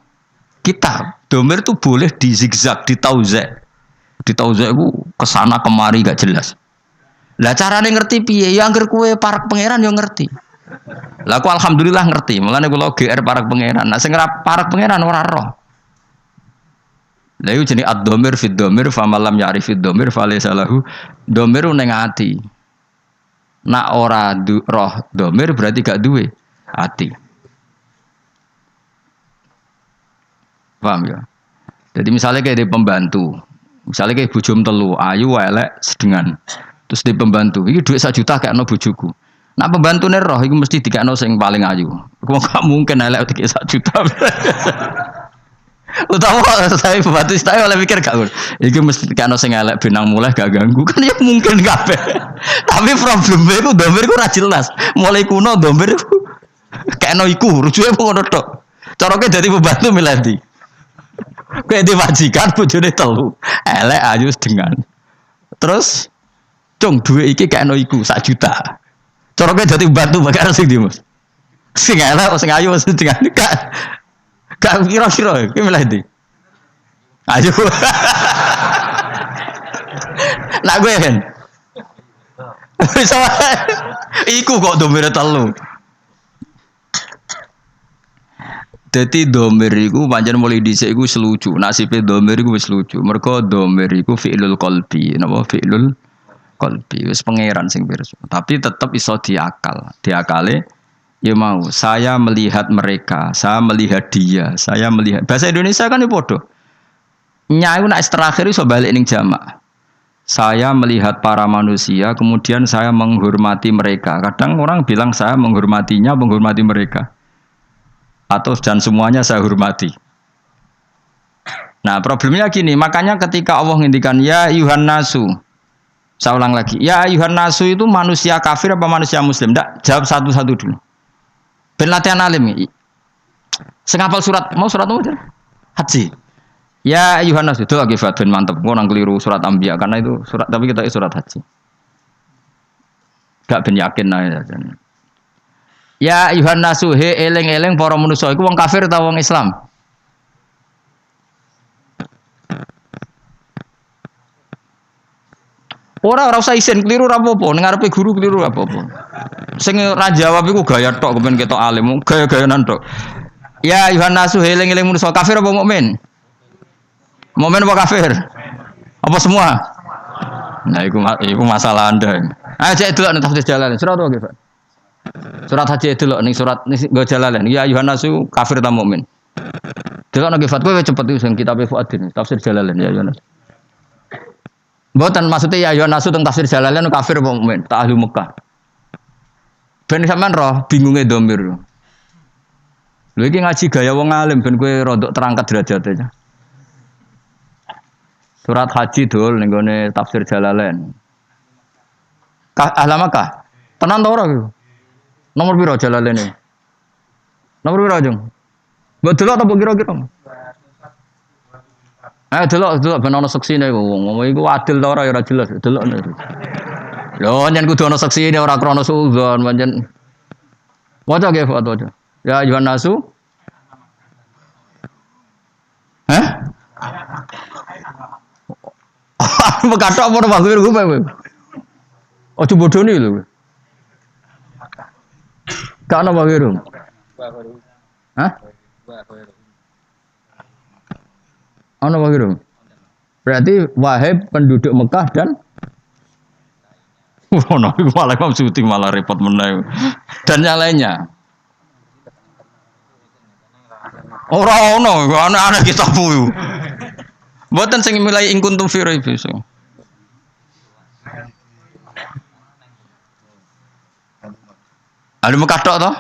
kitab. Domir itu boleh di zigzag, di tauzek. Di tauzek itu kesana kemari gak jelas. Lah carane ngerti piye? Ya angger kowe para pangeran yo ngerti. Lah aku alhamdulillah ngerti, mulane kula GR parak pangeran. Nah sing parak pangeran ora roh. Lah iku jenenge ad-dhamir fid dhamir fa malam ya'rif fid dhamir fa laysa lahu dhamir ning ati. Nak ora roh dhamir berarti gak duwe ati. Paham ya? Jadi misalnya kayak di pembantu, misalnya kayak bujum telu, ayu elek sedengan. Terus di pembantu, ini duit 1 juta kayak no bujuku. Nah pembantune roh iku mesti dikakno sing paling ayu. Kok gak mungkin elek dikek 1 juta. Utawa saya pembantu saya oleh mikir gak. Iki mesti dikakno sing elek benang mulai gak ganggu. Kan ya mungkin kabeh. Tapi problemnya iku domir iku ora jelas. Mulai kuno domir iku kekno iku rujuke ngono tok. Carane dadi pembantu milih ndi? Kowe diwajikan bojone telu. Elek ayu sedengan. Terus cung duit iki kekno iku 1 juta. Cara kowe dadi bantu bakal sing ndi, Mas? Sing elek sing ayu sing dengan gak kira-kira kowe milih ndi? Ayo. Lah kowe kan. Iku kok domir telu. Dadi domir iku pancen mulai dhisik iku selucu. Nasibe domir iku wis lucu. Mergo domir iku fi'lul qalbi. Napa fi'lul qalbi wis pangeran sing pirsa. Tapi tetap iso diakal. Diakale ya mau saya melihat mereka, saya melihat dia, saya melihat. Bahasa Indonesia kan ya padha. Nya iku nek terakhir iso balik ning jamak. Saya melihat para manusia, kemudian saya menghormati mereka. Kadang orang bilang saya menghormatinya, menghormati mereka. Atau dan semuanya saya hormati. Nah, problemnya gini, makanya ketika Allah ngendikan ya Yuhan nasu. Saya ulang lagi, ya Yuhan nasu itu manusia kafir apa manusia muslim? Nggak, jawab satu-satu dulu. Ben latihan alim. Sengapal surat, mau surat apa? Haji. Ya Yuhan nasu, itu lagi ben mantep. Gua nang keliru surat Anbiya karena itu surat, tapi kita surat haji. Gak ben yakin aja. Ya Yuhan nasu, he eleng-eleng para manusia iku wong kafir atau wong Islam? Ora usah isin keliru ora apa-apa, ning ngarepe guru keliru ora apa-apa. Sing ora jawab iku gaya tok kepen ketok alim, gaya-gayanan tok. Ya Yuhan nasu, he eleng-eleng manusia kafir apa mukmin? Momen apa kafir? Apa semua? Nah, itu masalah Anda. Ayo cek delok ning tafsir Jalalain. Surat apa, Pak? Surat Haji delok ning surat nggo Jalalain. Ya Yohanasu kafir ta mukmin. Delok nang fatwa cepet itu sing kitab Fuadin, tafsir Jalalain ya Yohanas. Mboten maksudnya ya Yohanasu teng tafsir Jalalain kafir apa mukmin? Ta ahli Mekah. Ben sampean roh bingunge domir. Lho iki ngaji gaya wong alim ben kowe rodok terangkat derajate. Surat Haji dul ning gone tafsir Jalalain. Ahli Mekah. Tenan ta ora iku? Nomor piro Jalalain? Nomor piro, Jung? Mbok delok ta kira-kira? Delok ben ana seksine wong iku adil ta ora ya ora jelas. Delok. Lho nyen kudu ana seksine ora krana suudzon pancen. Waca ge waca. Ya ayuhan nasu. Hah? Mekathok apa ora wae kowe. Ojo bodoni lho. Gak ana wae rum. Hah? Ana wae rum. Berarti wahib penduduk Mekah dan ono iku malah Imam Suyuti malah repot meneh. Dan yang lainnya. Ora ono, ana kitabku. Mboten sing mulai ing kuntum fi raib iso. Ada Mekah tok to?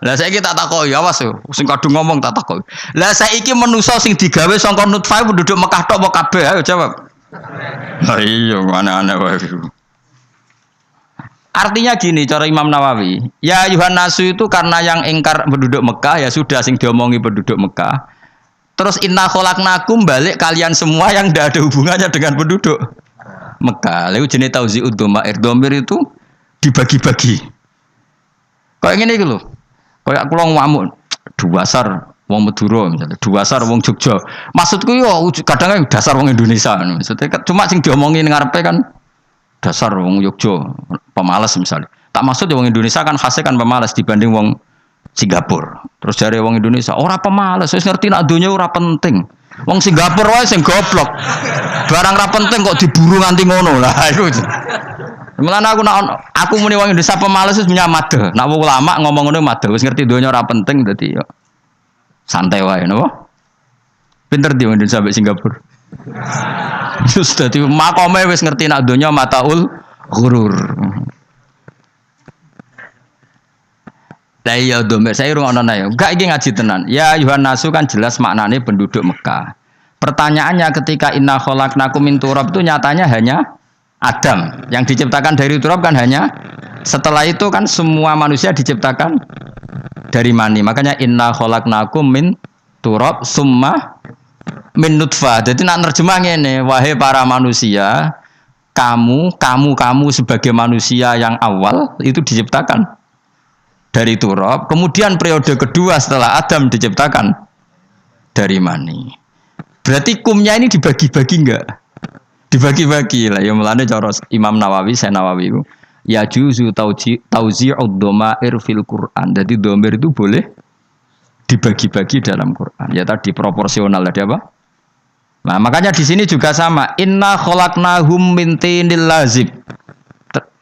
Lah saiki tak takoki, awas yo. Sing kadung ngomong tak takoki. Lah saiki manusa sing digawe saka nutfah penduduk Mekah tok apa kabeh? Ayo jawab. Lah iya, aneh-aneh wae. Artinya gini cara Imam Nawawi, ya ayuhan nasu itu karena yang ingkar penduduk Mekah ya sudah sing diomongi penduduk Mekah. Terus inna khalaqnakum balik kalian semua yang tidak ada hubungannya dengan penduduk Mekah. Lalu jenis tauzi'ud dhamair. Dhamir itu dibagi-bagi. Kayak ngene iki lho. Kayak kula ngamuk dasar wong Madura misalnya, dasar wong Jogja. Maksudku yo kadang dasar wong Indonesia. Maksudnya cuma sing diomongi ning ngarepe kan dasar wong Jogja, pemalas misalnya. Tak maksud wong Indonesia kan khasnya kan pemalas dibanding wong Singapura. Terus dari wong Indonesia, ora pemalas, wis ngerti nak donya ora penting. Wong Singapura wae sing goblok. Barang ora penting kok diburu nganti ngono. Lah iku. Mulane aku muni wong Indonesia pemalas wis nyamade. Nak wong ulama ngomong ngono made, wis ngerti donya ora penting dadi yo santai wae napa? Pinter di wong Indonesia sampai Singapura. Terus dadi makome wis ngerti nak donya mataul ghurur. Lah iya dombe saya rungono ae. Enggak iki ngaji tenan. Ya ayuhan nasu kan jelas maknanya penduduk Mekah. Pertanyaannya ketika inna khalaqnakum min turab itu nyatanya hanya Adam. Yang diciptakan dari turab kan hanya setelah itu kan semua manusia diciptakan dari mani. Makanya inna khalaqnakum min turab summa min nutfah. Jadi nak nerjemah ngene, wahai para manusia, kamu sebagai manusia yang awal itu diciptakan dari turab, kemudian periode kedua setelah Adam diciptakan dari mani. Berarti kumnya ini dibagi-bagi enggak? Dibagi-bagi lah. Ya mulane cara Imam Nawawi, saya Nawawi itu ya juzu tauzi'ud dhamair fil Quran. Jadi dhamir itu boleh dibagi-bagi dalam Quran. Ya tadi proporsional ada apa? Nah, makanya di sini juga sama. Inna khalaqnahum min tinil lazib.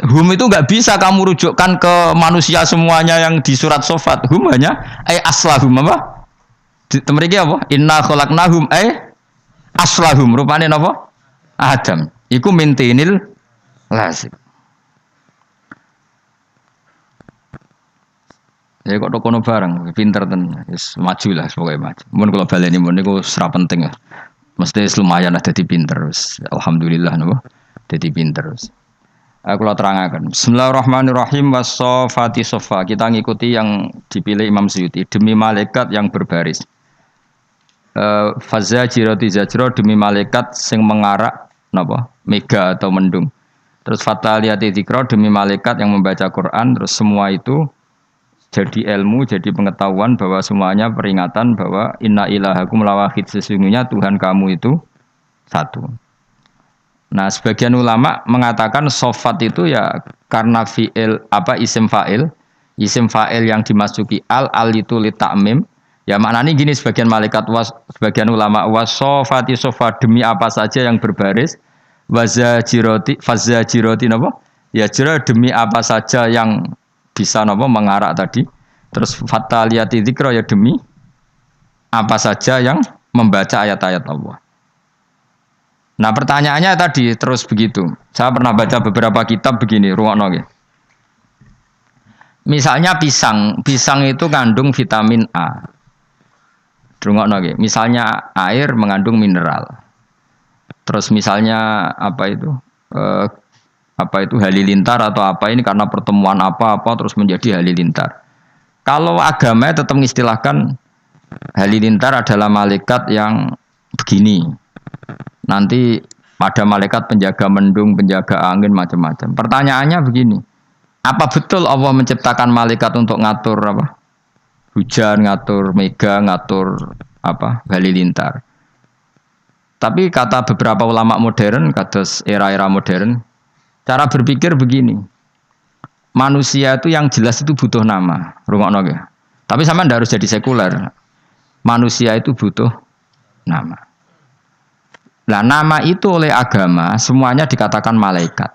Hum itu enggak bisa kamu rujukkan ke manusia semuanya yang di surat Shofat. Hum hanya aslahum apa? Mriki apa? Inna khalaqnahum aslahum. Rupane napa? Adam. Iku min tinil lazib. Ya kok kono bareng, pinter tenan. Wis maju lah pokoke maju. Mun kula baleni mun niku ora penting ya. Mesti lumayan lah dadi pinter wis. Alhamdulillah napa? Dadi pinter wis. Aku terangkan. Bismillahirrahmanirrahim. Wassofati sofa. Kita ngikuti yang dipilih Imam Suyuti. Demi malaikat yang berbaris. Fazajirati zajro demi malaikat sing mengarak napa? Mega atau mendung. Terus fataliyati dzikra demi malaikat yang membaca Quran. Terus semua itu jadi ilmu, jadi pengetahuan bahwa semuanya peringatan bahwa inna ilahakum lawahid, sesungguhnya Tuhan kamu itu satu. Nah, sebagian ulama mengatakan sofat itu ya karena fi'il isim fa'il yang dimasuki al itu li ta'mim, Ya maknanya gini sebagian malaikat sebagian ulama wasofati sofa demi apa saja yang berbaris wazajiroti fazajiroti napa? Ya jira demi apa saja yang bisa napa mengarak tadi. Terus fataliyati dzikra ya demi apa saja yang membaca ayat-ayat Allah. Nah pertanyaannya tadi terus begitu. Saya pernah baca beberapa kitab begini, ruangno nggih. Misalnya pisang itu kandung vitamin A. Rungokno nggih. Misalnya air mengandung mineral. Terus misalnya apa itu halilintar atau apa ini karena pertemuan apa-apa terus menjadi halilintar. Kalau agama tetap mengistilahkan halilintar adalah malaikat yang begini. Nanti ada malaikat penjaga mendung, penjaga angin macam-macam. Pertanyaannya begini. Apa betul Allah menciptakan malaikat untuk ngatur apa? Hujan, ngatur mega, ngatur apa halilintar. Tapi kata beberapa ulama modern, kados era-era modern, cara berpikir begini. Manusia itu yang jelas itu butuh nama, rungokno nggih. Tapi sama ndak harus jadi sekuler. Manusia itu butuh nama. Nah, nama itu oleh agama semuanya dikatakan malaikat.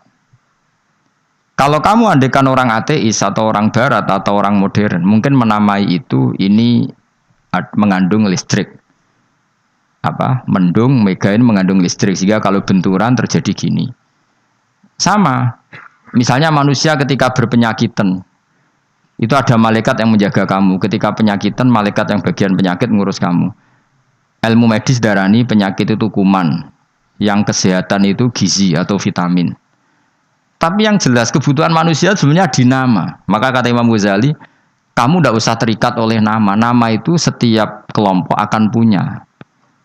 Kalau kamu andaikan orang ateis atau orang barat atau orang modern, mungkin menamai itu ini mengandung listrik. Mendung, mega ini mengandung listrik sehingga kalau benturan terjadi gini. Sama. Misalnya manusia ketika berpenyakitan, itu ada malaikat yang menjaga kamu. Ketika penyakitan, malaikat yang bagian penyakit ngurus kamu. Ilmu medis darani penyakit itu kuman, yang kesehatan itu gizi atau vitamin. Tapi yang jelas kebutuhan manusia sebenarnya di nama. Maka kata Imam Ghazali, kamu tidak usah terikat oleh nama. Nama itu setiap kelompok akan punya.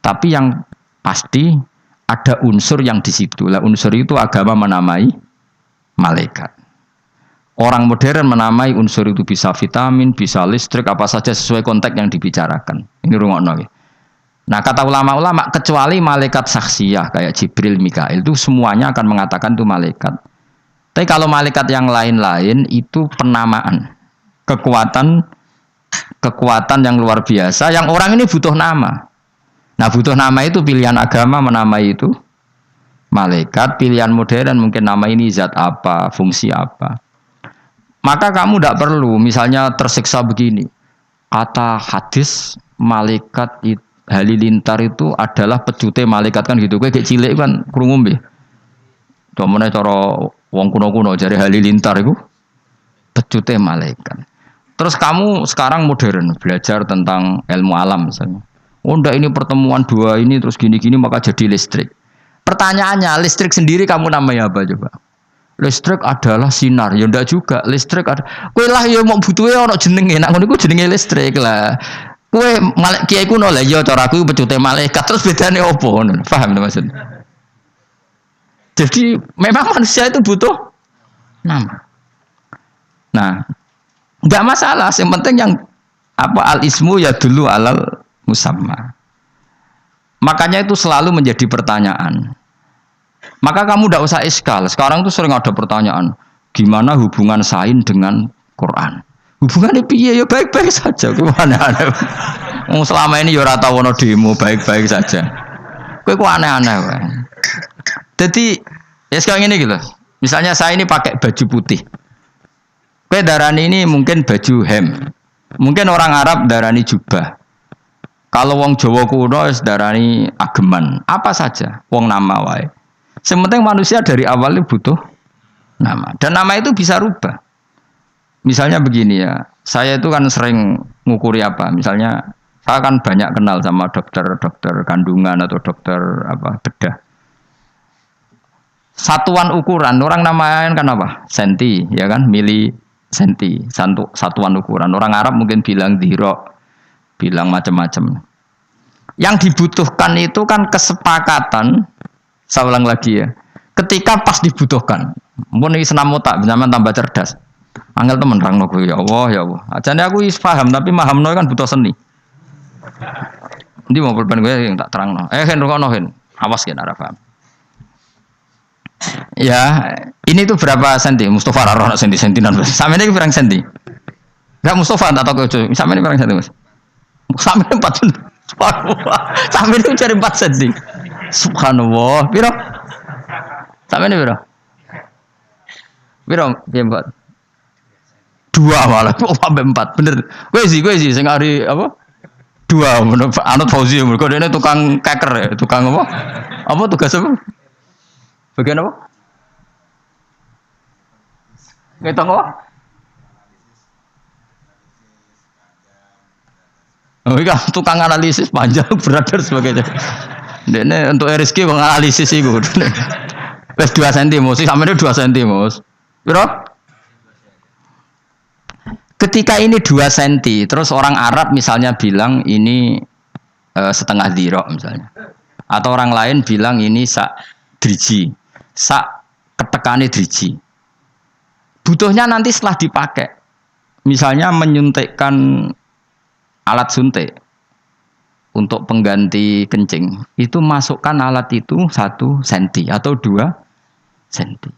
Tapi yang pasti ada unsur yang di situ. Lah unsur itu agama menamai malaikat. Orang modern menamai unsur itu bisa vitamin, bisa listrik, apa saja sesuai konteks yang dibicarakan. Ini rungokno. Nah kata ulama-ulama kecuali malaikat saksiyah kayak Jibril, Mikail itu semuanya akan mengatakan itu malaikat. Tapi kalau malaikat yang lain-lain itu penamaan, kekuatan yang luar biasa. Yang orang ini butuh nama. Nah butuh nama itu pilihan agama menamai itu malaikat. Pilihan modern mungkin nama ini zat apa, fungsi apa. Maka kamu tidak perlu misalnya tersiksa begini. Kata hadis malaikat halilintar itu adalah pecute malaikat kan gitu. Kayak cilik kan krungu nggih. Domone cara wong kuno-kuno jare halilintar itu pecute malaikat. Terus kamu sekarang modern belajar tentang ilmu alam misalnya. Oh ndak ini pertemuan dua ini terus gini-gini maka jadi listrik. Pertanyaannya listrik sendiri kamu namanya apa coba? Listrik adalah sinar, ya ndak juga. Listrik ada. Kowe lah ya mau butuhe ana jenenge, nek ngono iku jenenge listrik lah. Kowe malaikat kiai kuno lah ya cara aku pecute malaikat terus bedane opo ngono. Paham maksud? Jadi memang manusia itu butuh nama. Nah, enggak masalah, yang penting yang al-ismu ya dulu alal musamma. Makanya itu selalu menjadi pertanyaan. Maka kamu tidak usah iskal. Sekarang tuh sering ada pertanyaan, gimana hubungan sain dengan Quran? Hubungannya piye ya baik-baik saja. Gimana aneh? Selama ini ya ora tau ono demo baik-baik saja. Kowe kok aneh-aneh wae. Jadi ya sekarang ini gitu. Misalnya saya ini pakai baju putih. Kowe darani ini mungkin baju hem. Mungkin orang Arab darani jubah. Kalau wong Jawa kuno darani ageman. Apa saja, wong nama wae. Sementing manusia dari awal butuh nama. Dan nama itu bisa rubah. Misalnya begini ya. Saya itu kan sering ngukuri apa? Misalnya saya kan banyak kenal sama dokter kandungan atau dokter bedah. Satuan ukuran orang namain kan apa? Senti, ya kan? Mili senti, satuan ukuran. Orang Arab mungkin bilang diro, bilang macam-macam. Yang dibutuhkan itu kan kesepakatan. Saya ulang lagi ya. Ketika pas dibutuhkan. Mungkin ini senam otak, zaman tambah cerdas. Angel temen rangno gue ya Allah ya Allah. Ajane aku paham tapi mahamno kan butuh seni. Ndi mau pulpen gue yang tak terangno. Hen rungokno hen. Awas kan ora paham. Ya, ini tuh berapa senti? Mustafa Raro senti-sentinan. Sampe ini berapa senti? Enggak Mustafa tak tahu kejo. Sampe ini berapa senti, Mas? Sampai 4 cm. Subhanallah. Sampai itu cari 4 cm. Subhanallah. Piro? Sampai ini piro? Piro? Piye, Mbak? 2 malah. Kok sampai 4. Bener. Kowe sih sing ari apa? 2 menurut Anut Fauzi. Mergo dene tukang keker ya, tukang apa? Apa tugas apa? Bagian apa? Ngitung apa? Oh iya, tukang analisis panjang berat dan sebagainya. Dene untuk RSK menganalisis iku. Wes 2 cm, sih sampe 2 cm, Mus. Piro? Ketika ini 2 cm, terus orang Arab misalnya bilang ini setengah dirok misalnya. Atau orang lain bilang ini sak driji. Sak ketekane driji. Butuhnya nanti setelah dipakai. Misalnya menyuntikkan alat suntik untuk pengganti kencing, itu masukkan alat itu 1 cm atau 2 cm.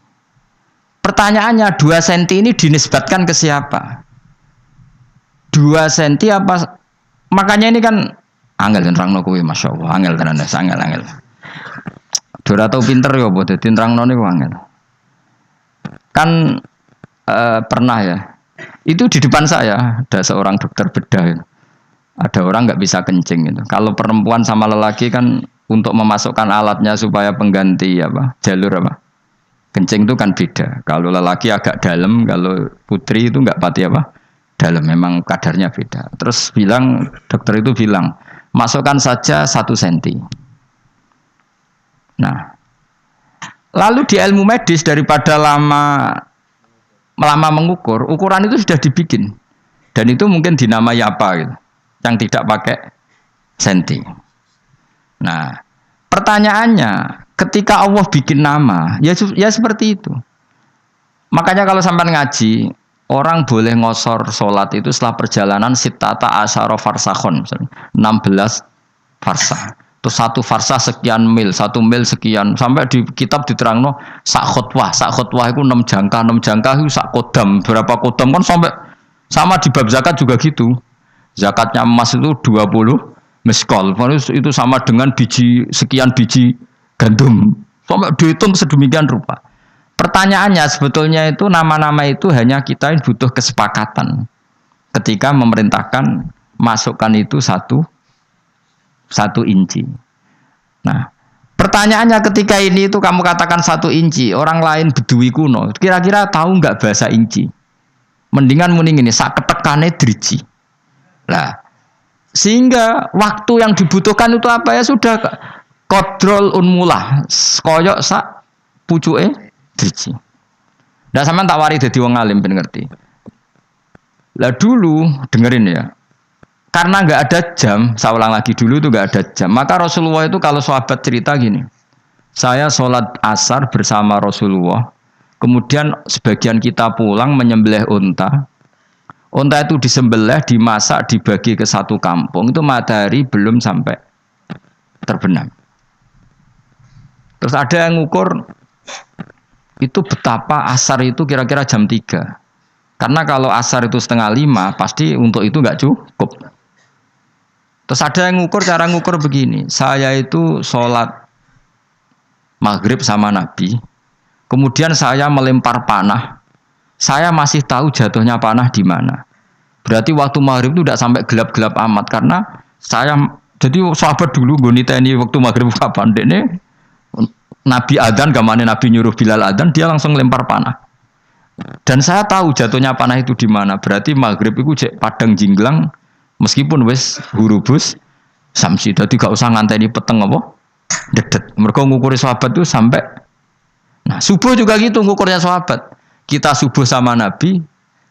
Pertanyaannya 2 cm ini dinisbatkan ke siapa? 2 cm apa? Makanya ini kan angel nerangno kuwi masyaallah, angel tenan angel. Dora tau pinter ya apa dadi nerangno niku angel. Kan pernah ya. Itu di depan saya ada seorang dokter bedah. Ada orang nggak bisa kencing gitu. Kalau perempuan sama lelaki kan untuk memasukkan alatnya supaya pengganti apa jalur apa kencing itu kan beda. Kalau lelaki agak dalam, kalau putri itu nggak pati apa dalam. Memang kadarnya beda. Terus dokter itu bilang masukkan saja 1 cm. Nah, lalu di ilmu medis daripada lama mengukur, ukuran itu sudah dibikin dan itu mungkin dinamai apa gitu. Yang tidak pakai senti. Nah, pertanyaannya, ketika Allah bikin nama, ya seperti itu. Makanya kalau sampai ngaji, orang boleh ngosor sholat itu setelah perjalanan sitata asyara farsakhon, 16 farsah. Terus 1 farsah sekian mil, 1 mil sekian. Sampai di kitab diterangno sak khutwah itu 6 jangka itu sak kodam. Berapa kodam kan sampai sama di bab zakat juga gitu. Zakatnya emas itu 20 meskol. Itu sama dengan sekian biji gandum. Sampai dihitung sedemikian rupa. Pertanyaannya sebetulnya itu nama-nama itu hanya kita yang butuh kesepakatan. Ketika memerintahkan masukkan itu 1 inci. Nah, pertanyaannya ketika ini itu kamu katakan 1 inci. Orang lain bedui kuno. Kira-kira tahu nggak bahasa inci? Mendingan mending ini sak ketekane driji. Nah, sehingga waktu yang dibutuhkan itu apa ya sudah kodrol unmulah koyok sak pucuke driji. Ndak sampean tak wari dadi wong alim ben ngerti. Lah dulu dengerin ya. Karena nggak ada jam, saya ulang lagi dulu itu nggak ada jam. Maka Rasulullah itu kalau sahabat cerita gini, saya sholat asar bersama Rasulullah. Kemudian sebagian kita pulang menyembelih unta. Unta itu disembelih, dimasak, dibagi ke 1 kampung. Itu matahari belum sampai terbenam. Terus ada yang ngukur itu betapa asar itu kira-kira jam 3. Karena kalau asar itu 4:30, pasti untuk itu nggak cukup. Terus ada yang ngukur, cara ngukur begini. Saya itu sholat maghrib sama Nabi. Kemudian saya melempar panah. Saya masih tahu jatuhnya panah di mana. Berarti waktu maghrib itu tidak sampai gelap-gelap amat karena saya jadi sahabat dulu gue niteni waktu maghrib kapan ini Nabi adzan gamane Nabi nyuruh Bilal adzan dia langsung lempar panah. Dan saya tahu jatuhnya panah itu di mana. Berarti maghrib itu cek padang jinglang meskipun wis hurubus samsi. Jadi gak usah nganteni peteng apa dedet. Mereka ngukuri sahabat itu sampai. Nah subuh juga gitu ngukurnya sahabat. Kita subuh sama Nabi,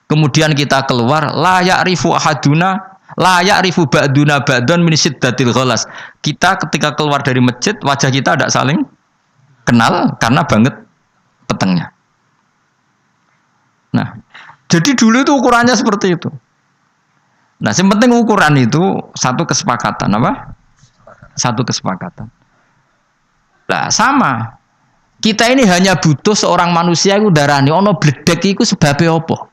kemudian kita keluar, la ya'rifu ahaduna, la ya'rifu ba'duna ba'dan min syiddatil ghalas. Kita ketika keluar dari masjid, wajah kita tidak saling kenal karena banget petengnya. Nah, jadi dulu itu ukurannya seperti itu. Nah, yang penting ukuran itu 1 kesepakatan, apa? 1 kesepakatan. Nah, sama. Kita ini hanya butuh seorang manusia itu darani ono bledek iku sebabnya apa?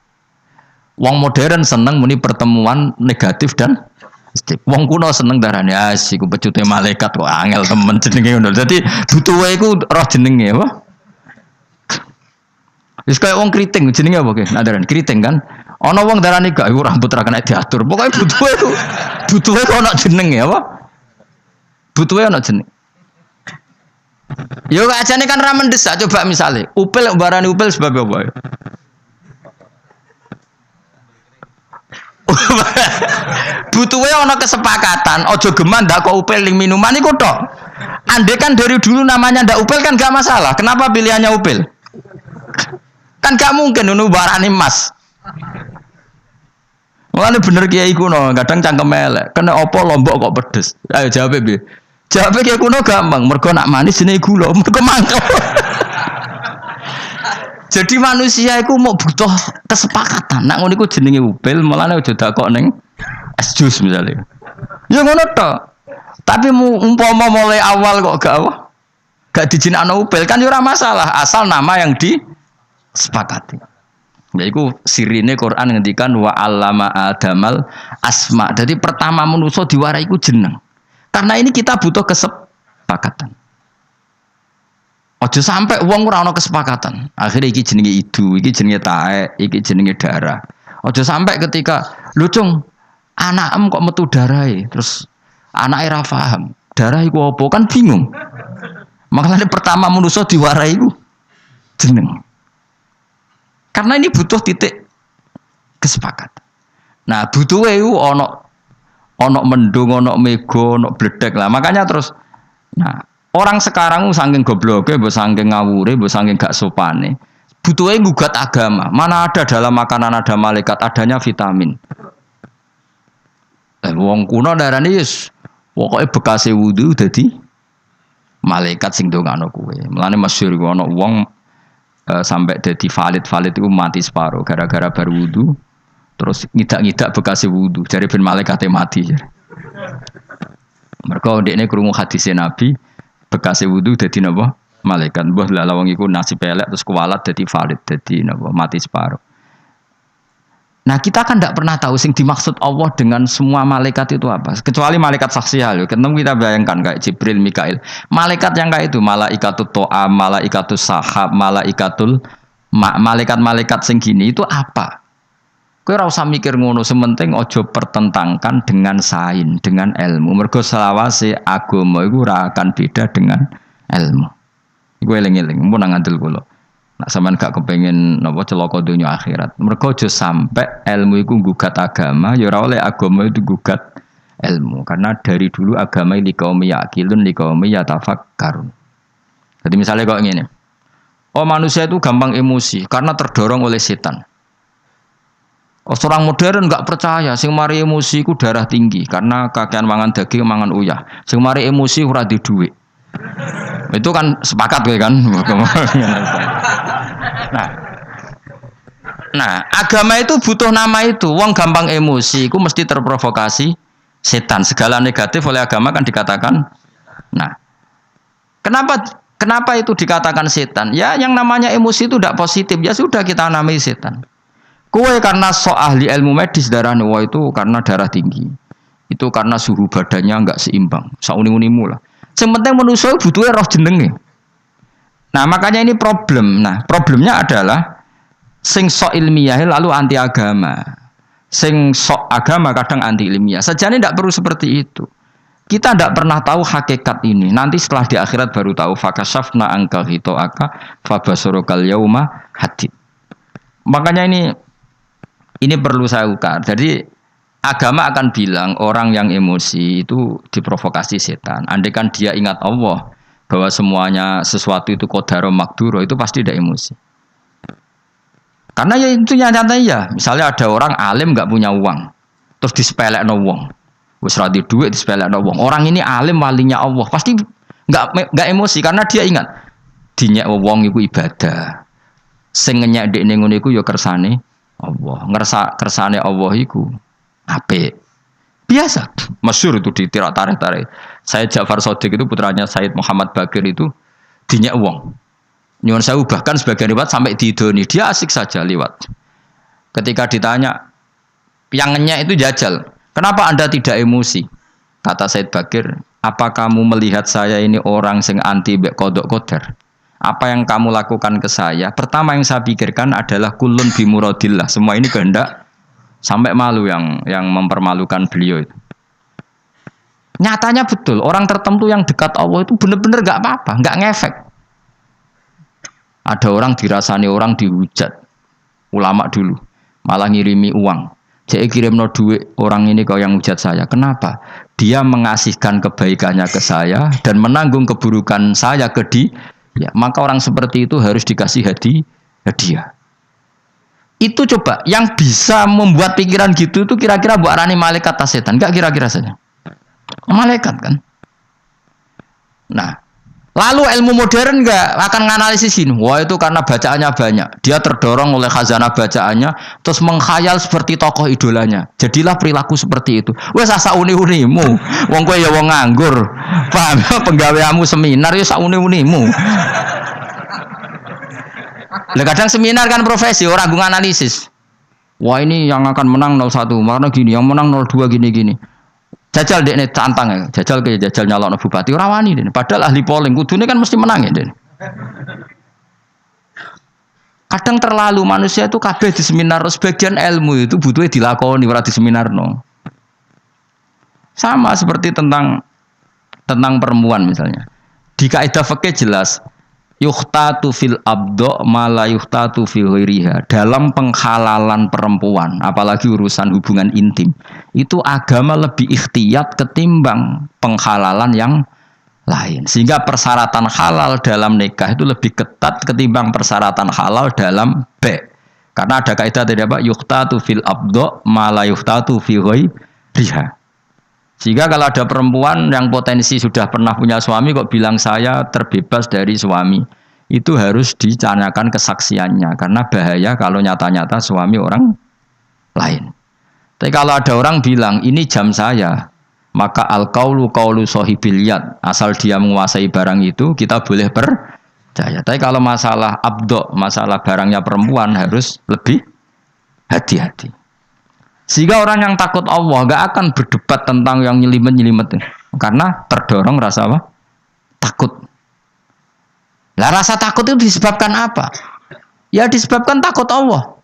Wong modern seneng muni pertemuan negatif dan Wong kuno seneng darane iku pecute malaikat kok angel temen jenenge ngono. Dadi butuhe iku roh jenenge apa? Wis kaya wong kriting jenenge apa ki? Nadaran kriting kan. Ana wong darane gak iku rambut ra kena diatur. Pokoke butuhe kok ana jenenge apa? Butuhe ana jeneng. Yo ajane kan ra mendesak coba misale. Upil barani upil sebab apa ya? Butuhe ana kesepakatan, aja geman ndak kok upil ning minuman iku tok. Andai kan dari dulu namanya ndak upil kan gak masalah. Kenapa pilihannya upil? Kan gak mungkin ngono barani emas. Mulane bener kiai kuno, kadang cangkem elek. Kena apa lombok kok pedes. Ayo jawab piye? Jawab kiai kuno gampang, mergo nak manis jenenge gula, mergo mangkel. Jadi manusia itu mau butuh kesepakatan. Nak ngono iku jenenge upil, mulane aja dakok ning es jus misalnya. Ya ngono tok. Tapi umpama mulai awal kok gak dijinakno upil kan ya ora masalah, asal nama yang disepakati. Yaiku sirine Quran ngendikan wa 'allama adamal asma. Jadi pertama manusa diwarai iku jeneng. Karena ini kita butuh kesepakatan. Ojo sampai uang ora ana kesepakatan. Akhirnya iki jenenge idu, iki jenenge taek, iki jenenge darah. Ojo sampai ketika lucung anakem kok metu darahe, terus anake ra paham. Darah iku apa? Kan bingung. Makanya pertama manusa diwarai iku jeneng. Karena ini butuh titik kesepakatan. Nah, butuhe iku ana mendung, ana mega, ana bledek lah. Makanya terus nah orang sekarang saking gobloke, mbok saking ngawure, mbok saking gak sopane. Butuhe gugat agama. Mana ada dalam makanan ada malaikat, adanya vitamin. Wong kuno darane wis pokoke bekase wudu dadi malaikat sing ndongakno kowe. Mulane masyhur ana wong sampai dadi valid itu mati separuh gara-gara baru wudu terus ngidak-ngidak bekase wudu. Jare ben malaikate mati. Mergo ndekne krungu hadise Nabi bekase wudu dadi napa? Malaikat. Mbah lah wong iku nasib elek terus kuwalat dadi valid dadi napa? Mati separuh. Nah, kita kan tidak pernah tahu sing dimaksud Allah dengan semua malaikat itu apa. Kecuali malaikat saksial. Ketemu kita bayangkan kayak Jibril, Mikail. Malaikat yang kayak itu, malaikatul to'am, malaikatul sahab, malaikat-malaikat sing gini itu apa? Kowe ora usah mikir ngono, sementing ojo pertentangkan dengan sains, dengan ilmu. Mergo selawase agama iku ora akan beda dengan ilmu. Iku eling-eling, mun nang ngandel kula. Nak sampean gak kepengin napa celaka donya akhirat. Mergo aja sampe ilmu iku nggugat agama, ya ora oleh agama itu gugat ilmu. Karena dari dulu agama li qaumi yaqilun li qaumi yatafakkarun. Jadi misalnya kok ngene. Oh, manusia itu gampang emosi karena terdorong oleh setan. Oh, orang modern enggak percaya sing mari emosi ku darah tinggi karena kakean mangan daging mangan uyah. Sing mari emosi ora di dhuwit. Itu kan sepakat kowe kan. Nah, agama itu butuh nama itu. Wong gampang emosi, itu mesti terprovokasi setan. Segala negatif oleh agama kan dikatakan. Nah, kenapa itu dikatakan setan? Ya, yang namanya emosi itu tidak positif. Ya sudah kita namai setan. Kowe karena sok ahli ilmu medis darah wah itu karena darah tinggi. Itu karena suhu badannya enggak seimbang. Sauni-unimu lah. Yang penting manusia butuhnya roh jenenge. Nah, makanya ini problem. Nah, problemnya adalah sing sok ilmiah lalu anti agama. Sing sok agama kadang anti ilmiah. Sejane tidak perlu seperti itu. Kita tidak pernah tahu hakikat ini. Nanti setelah di akhirat baru tahu fakashafna angka hitoaka fabasorokal yauma hadid. Makanya ini perlu saya ukar. Jadi agama akan bilang orang yang emosi itu diprovokasi setan. Andaikan dia ingat Allah bahwa semuanya sesuatu itu qadar makduro itu pasti tidak emosi. Karena ya itu nyata ya. Misalnya ada orang alim nggak punya uang, terus disepelekno wong, wis ra duit disepelekno wong. Orang ini alim walinya Allah, pasti nggak emosi karena dia ingat dinyek wong iku ibadah. Sing ngenyek dekne ngono iku ya kersane Allah. Kersane Allah iku apik. Biasa, masyhur itu di tirak tarik-tarik. Said Ja'far Shadiq itu putranya Said Muhammad Bakir itu dinyek wong. Nyuwun sewu bahkan sebagian riwayat sampai diidoni, dia asik saja liwat. Ketika ditanya yang ngenyek itu jajal, Kenapa Anda tidak emosi? Kata Said Bakir, apa kamu melihat saya ini orang sing anti mbek kodok qadar? Apa yang kamu lakukan ke saya? Pertama yang saya pikirkan adalah kulun bimuradillah. Semua ini kehendak, sampai malu yang mempermalukan beliau itu. Nyatanya betul, orang tertentu yang dekat Allah itu benar-benar nggak apa-apa, nggak ngefek. Ada orang dirasani orang dihujat, ulama dulu, malah ngirimi uang. Jadi kirim no duit orang ini kau yang hujat saya. Kenapa? Dia mengasihkan kebaikannya ke saya dan menanggung keburukan saya ke dia. Ya, maka orang seperti itu harus dikasih hadiah. Itu coba yang bisa membuat pikiran gitu itu kira-kira buat arani malaikat atau setan? Enggak kira-kira saja. Malaikat kan. Nah, lalu ilmu modern enggak akan menganalisis ini. Wah, itu karena bacaannya banyak. Dia terdorong oleh khazanah bacaannya terus menghayal seperti tokoh idolanya. Jadilah perilaku seperti itu. Wes asa uni-unimu. Wong kowe ya wong nganggur. Paham? Penggaweamu seminar ya sak uni-unimu. Lah kadang seminar kan profesi, orang gue analisis. Wah, ini yang akan menang 01, karena gini, yang menang 02 gini-gini. Jajal dekne tantang ya, jajal nyalokno bupati ora wani dene. Padahal ahli polling kudune kan mesti menang ya dene. Kadang terlalu manusia itu kabeh di seminar, sebagian ilmu itu butuhnya dilakoni ora di seminarno. Sama seperti tentang perempuan misalnya. Di kaidah fikih jelas yuhtatu fil abdo mala yuhtatu fi ghairiha. Dalam penghalalan perempuan, apalagi urusan hubungan intim, itu agama lebih ikhtiyat ketimbang penghalalan yang lain. Sehingga persyaratan halal dalam nikah itu lebih ketat ketimbang persyaratan halal dalam karena ada kaidah tadi apa? Yuhtatu fil abdo mala yuhtatu fi ghairiha. Sehingga kalau ada perempuan yang potensi sudah pernah punya suami kok bilang saya terbebas dari suami, itu harus dicanyakan kesaksiannya karena bahaya kalau nyata-nyata suami orang lain. Tapi kalau ada orang bilang ini jam saya, maka al-qaulu qaulu sahibil yad, asal dia menguasai barang itu kita boleh percaya. Tapi kalau masalah abdo, masalah barangnya perempuan harus lebih hati-hati. Sehingga orang yang takut Allah gak akan berdebat tentang yang nyelimet-nyelimet karena terdorong rasa apa? Takut. Lah rasa takut itu disebabkan apa? Ya disebabkan takut Allah.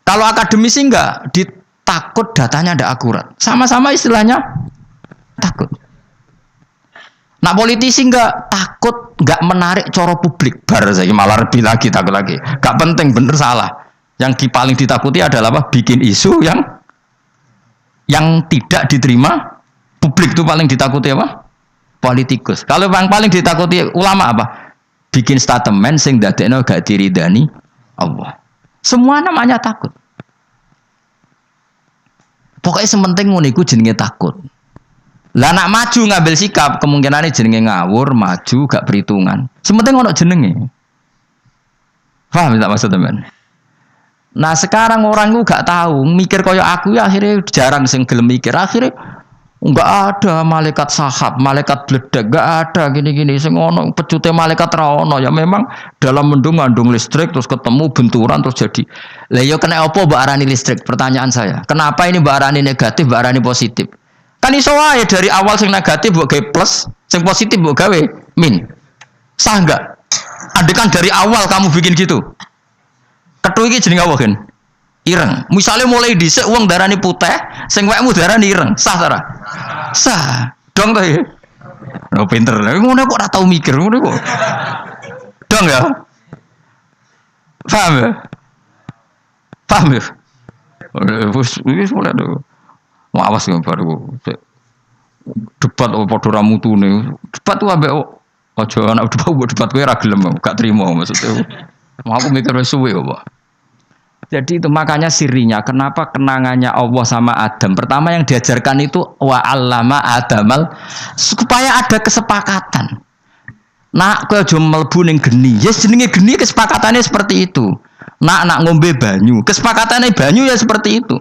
Kalau akademisi enggak, ditakut datanya tidak akurat. Sama-sama istilahnya takut. Nah politisi enggak takut, enggak menarik coro publik. Bar saya malah lebih lagi takut lagi. Gak penting bener salah. Yang paling ditakuti adalah apa? Bikin isu yang tidak diterima publik itu paling ditakuti apa? Politikus. Kalau yang paling ditakuti ulama apa? Bikin statement sing dadekno gak diridani Allah. Semua namanya takut. Pokoknya sementing ngono iku jenenge takut. Lah nak maju ngambil sikap kemungkinannya jenenge ngawur, maju gak perhitungan. Sementing ono jenenge. Paham tak maksud teman? Nah sekarang orang itu gak tahu mikir koyo aku ya akhirnya jarang sing gelem mikir akhirnya enggak ada malaikat sahab, malaikat bledek enggak ada gini-gini sing ono pecute malaikat ra ono ya memang dalam mendung ngandung listrik terus ketemu benturan terus jadi. Lah yo kena apa mbok arani listrik? Pertanyaan saya. Kenapa ini mbok arani negatif, mbok arani positif? Kan iso wae dari awal sing negatif mbok gawe plus, sing positif mbok gawe min. Sah enggak? Andekan dari awal kamu bikin gitu. Kethu iki jenenge apa kan? Ireng. Misalnya mulai dhisik wong darani putih, sing wekmu darani ireng. Sah ta ora? Sah. Dong to ya. Oh pinter. Ngono kok ora tau mikir ngono kok. Dong ya. Paham ya? Paham ya? Wis mulai do. Mau awas ya baru. Debat padha ra mutune. Debat ku ambek aja anak debat kowe ra gelem, gak trimo maksudnya. Mau aku mikir suwe kok, Pak. Jadi itu makanya sirinya kenapa kenangannya Allah sama Adam. Pertama yang diajarkan itu wa 'allama Adamal supaya ada kesepakatan. Nak kowe aja mlebu ning geni. Yes jenenge geni kesepakatannya seperti itu. Nak ngombe banyu, kesepakatannya banyu ya seperti itu.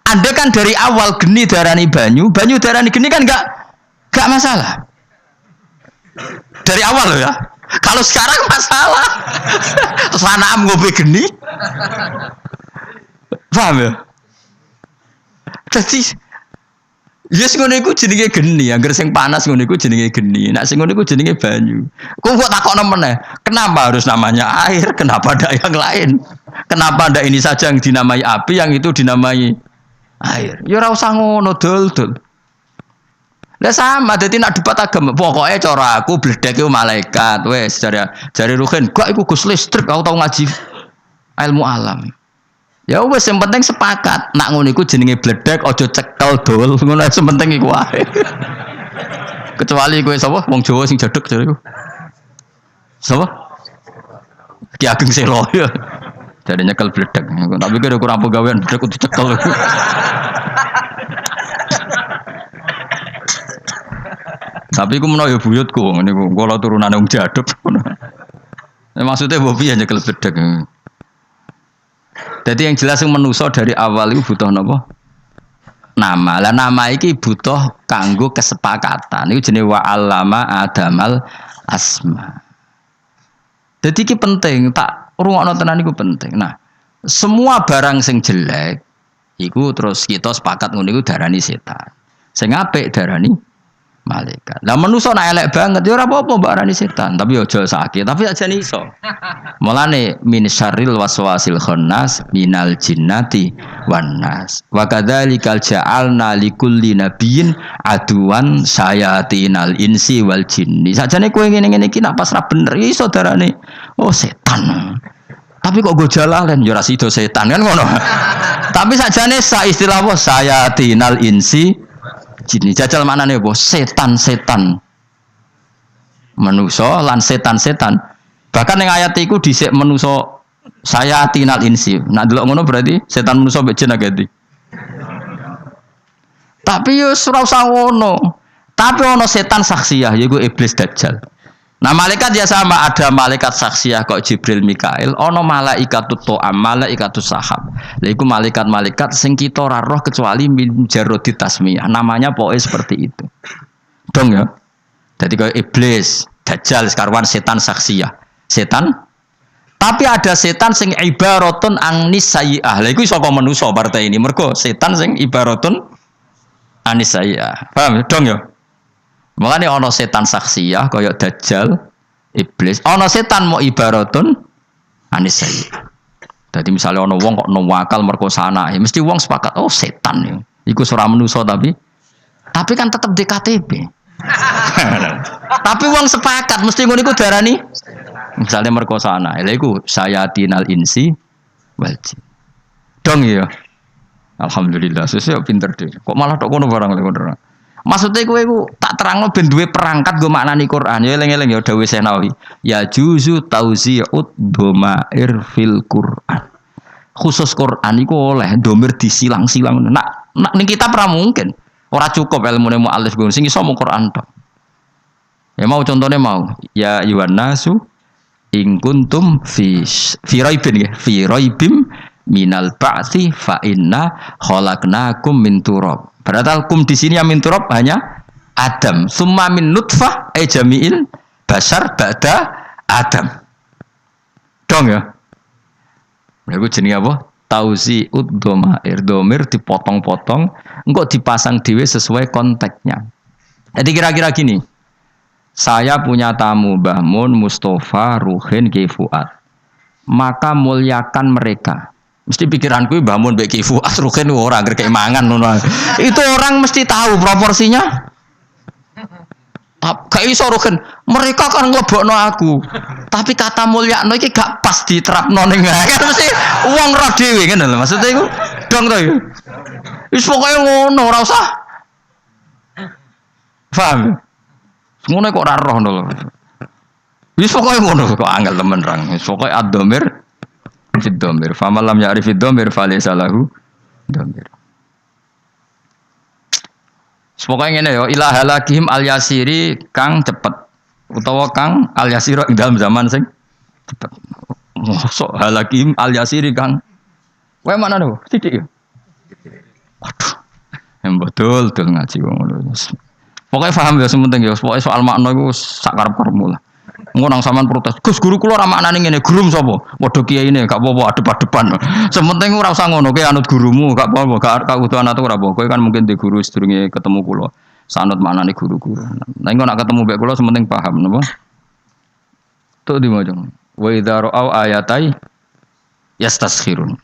Anda kan dari awal geni darani banyu darani geni kan enggak masalah. Dari awal loh ya. Kalau sekarang masalah. Terus anak ngombe geni. Paham ya? Jadi Yes ngono iku jenenge geni, angger sing panas ngono iku jenenge geni. Nek sing ngono iku jenenge banyu. Kok takokno meneh, kenapa harus namanya air? Kenapa ada yang lain? Kenapa ada ini saja yang dinamai api, yang itu dinamai air? Ya ora usah ngono dul. Lah sama dadi nek debat agama, pokoke cara aku bledek iku malaikat. Wes jare Ruhin, kok iku Gus listrik aku tau ngaji ilmu alam. Ya wes yang penting sepakat. Nak ngono iku jenenge bledek aja cekel dul. Ngono sing penting iku wae. Kecuali kowe sapa wong Jawa sing jedeg jare iku. Sapa? Ki Ageng Selo ya. Jadi nyekel bledek. Tapi kira kurang pegawaian bledek kudu cekel. Tapi ku menawa ya buyutku ngene ku kula turunane wong jaduk. Maksudnya mbok piye nyekel bledek. Jadi yang jelas yang menuso dari awal itu butuh apa? Nama. Lah nama iki butuh kanggo kesepakatan. Itu jenis wa allama adamal asma. Jadi iki penting, tak rungokno tenan iku penting. Nah, semua barang sing jelek iku terus kita sepakat ngono iku darani setan. Sing apik darani malaikat. Lah manusa nek elek banget ya ora apa-apa mbak arani setan, tapi aja sakit, tapi aja iso. Mulane min syarril waswasil khannas minal jinnati wan nas. Wa kadzalikal ja'alna likulli nabiyyin aduwan sayatinal insi wal jinni. Sajane kowe ngene-ngene iki nek pas ra bener iso darane oh setan. Tapi kok go jalalan ya ora sida setan kan ngono. Tapi sajane sa istilah apa sayatinal insi jini jajal maknane apa? Setan-setan. Manusa lan setan-setan. Bahkan ning ayat iku dhisik manusa sayatinal insi. Nak delok ngono berarti setan manusa mbek jin agati. Tapi yo ora usah ngono. Tapi ono setan saksiyah yaiku iblis dajjal. Nah malaikat ya sama, ada malaikat saksiyah kok Jibril Mikail, ono malaikatut to'am, malaikatus sahab. Lha iku malaikat-malaikat sing kita ora roh kecuali min jarodi tasmiyah. Namanya pokoknya seperti itu. Dong ya. Jadi kayak iblis, dajjal sekarwan setan saksiyah. Setan. Tapi ada setan sing ibaratun anis sayyi'ah. Lha iku saka manusa partai ini. Mergo setan sing ibaratun anis sayyi'ah. Paham dong ya? Makanya ono setan saksiyah kaya dajjal, iblis. Ono setan mau ibaratun anis sayyi'ah. Jadi misalnya ono wong kok nawakal merkosa anak, ya mesti wong sepakat oh setan ya. Iku ora manusa tapi kan tetap di KTP. Tapi wong sepakat mesti ngono iku darani misalnya merkosa anak. Lha iku sayatinal insi wal jin. Dong ya. Alhamdulillah sesuk pinter deh. Kok malah tok kono barang lek ngono. Maksudnya kowe iku tak terangno ben duwe perangkat go maknani Quran. Ya eling-eling ya dawuh Senawi. Ya juzu tauzi'ud dhamair fil Quran. Khusus Quran iku oleh domir disilang-silang. Nak ning kitab ora mungkin. Ora cukup ilmune muallif go sing iso mung Quran tok. Ya mau contohnya mau. Ya ayyuhan nasu in kuntum fi raibin ya. Fi raibim minal ba'tsi fa inna khalaqnakum min turab. Padahal kum di sini yang min turab hanya Adam. Summa min nutfah jami'il basar ba'da Adam. Dong ya. Iku jenenge apa? Tauzi'ud dhamair. Dhamir dipotong-potong, engko dipasang dhewe sesuai konteksnya. Jadi kira-kira gini. Saya punya tamu Mbah Mun, Mustafa, Ruhin, Ki Fuad. Maka muliakan mereka. Mesti pikiranku Mbah Mun mbek Ki Fuad Ruhin ora anggere mangan ngono. Itu orang mesti tahu proporsinya. Gak iso Ruhin, mereka kan nglebokno aku. Tapi kata mulyakno iki gak pas diterapno ning kan mesti wong ro dhewe ngene lho. Maksudnya iku dong to ya. Wis pokoke ngono ora usah. Paham? Ngono kok ora roh lho. Wis pokoke ngono kok angel temen rang. Wis pokoke ad-dhamir fid dhamir. Fa man lam ya'rif fid dhamir fa laysa lahu dhamir. Pokoknya ngene ya ilahalakihim al-yasiri kang cepet utawa kang al-yasira ing dalam zaman sing cepet. Mosok halakihim al-yasiri kang kowe mana lho? Sithik ya. Waduh. Yang betul ngaji wong ngono. Pokoknya paham ya sementing ya. Pokoknya soal makna iku sak karep-karepmu lah. Ngonang sampean protes. Gus guru kula ora maknane ngene, gurum sapa? Padha kiyaine gak apa-apa adep-adepan. Sementing ora usah ngono, kowe anut gurumu, gak apa-apa, gak kudu anut ora apa. Kowe kan mungkin di guru sedurunge ketemu kula. Sanut maknane guru-guru. Nah, engko nak ketemu mbek kula sementing paham napa? Tuh dimaca. Wa idza ra'au ayatai yastaskhirun.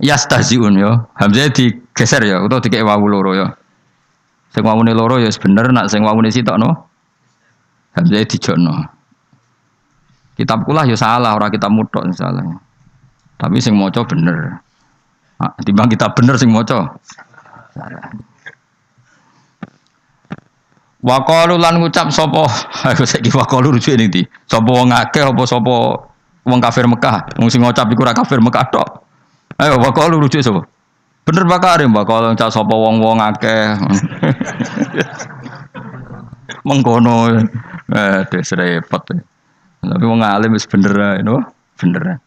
Yastahziun ya. Hamzah digeser ya utawa dikek wawu loro ya. Sing wawune loro ya bener, nak sing wawune sitok no. Hamzah dijokno. Kitab kula ya salah, ora kitab mutok salah. Tapi sing maca bener. Nah, timbang kitab bener sing maca. Wa qalu lan ngucap sapa? Aku saiki wa qalu rujuke ning ndi? Sapa wong akeh apa sapa wong kafir Mekah? Wong sing ngucap iku ora kafir Mekah tok. Ayo wa qalu rujuke sapa? Bener bakare mbak kalau ngucap sapa wong-wong akeh. Mengkono. Des repot. Tapi wong alim wis bener ae, no? Bener.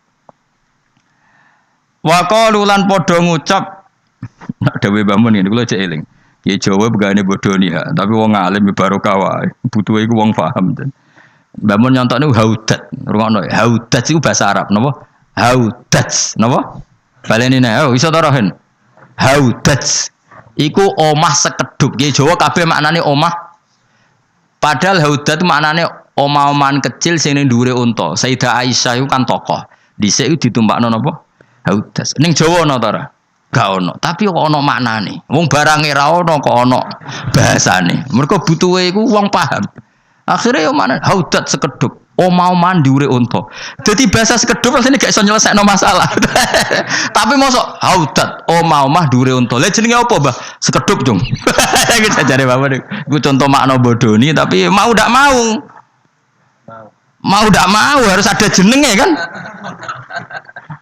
Wa qalu lan padha ngucap nak dawuh Mbah ngene kula cek eling. Ki Jawa begane bodoni ha, tapi wong alim barokah wae. Butuhe iku wong paham. Mbah Mun nyontokne haudat. Rungokno haudat iku bahasa Arab napa? Haudat napa? Baleni nek iso ta rohen. Haudat iku omah sekedhup. Ki Jawa kabeh maknane omah. Padahal haudat maknane omah-omahan kecil sing ning dhuwure unta. Sayyidah Aisyah iku kan tokoh. Dhisik iku ditumpakno napa? Haudas. Ning Jawa ana ta ora? Gak ono. Tapi kok ono maknane. Wong barange ra ono kok ono bahasane. Mergo butuhe iku wong paham. Akhire yo maknane haudat sekedhup. Omah-omahan dhuwure unta. Dadi bahasa sekedhup asline gak iso nyelesekno masalah. Tapi mosok haudat omah-omah dhuwure unta. Lah jenenge apa, Mbah? Sekedhup, Cung. Iki jajare Bapak niku. Iku contoh makna bodoni tapi mau ndak mau. Mau ndak mau harus ada jenenge kan?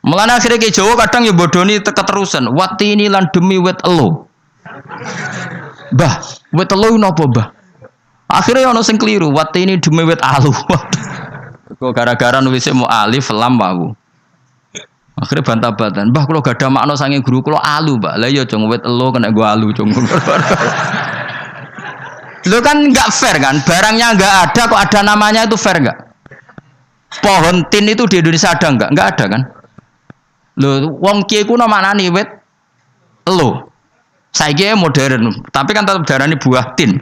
Mulane akhire ki Jawa kadang ya bodoni keterusan. Wati ini lan demi wit elo. Mbah, wit elo napa, Mbah? Akhirnya ono sing keliru. Wati ini demi wit alu. Kok gara-gara nulisnya mau alif lam wawu. Akhirnya bantah-bantahan. Mbah kalau gak ada makna sange guru kalau alu, Mbak. Lah iya cung wit elo kena gua alu cung. Lo kan nggak fair kan? Barangnya nggak ada kok ada namanya itu fair nggak? Pohon tin itu di Indonesia ada nggak? Nggak ada kan? Lo wong kiai ku maknani wit elo. Saiki modern, tapi kan tetap darani buah tin.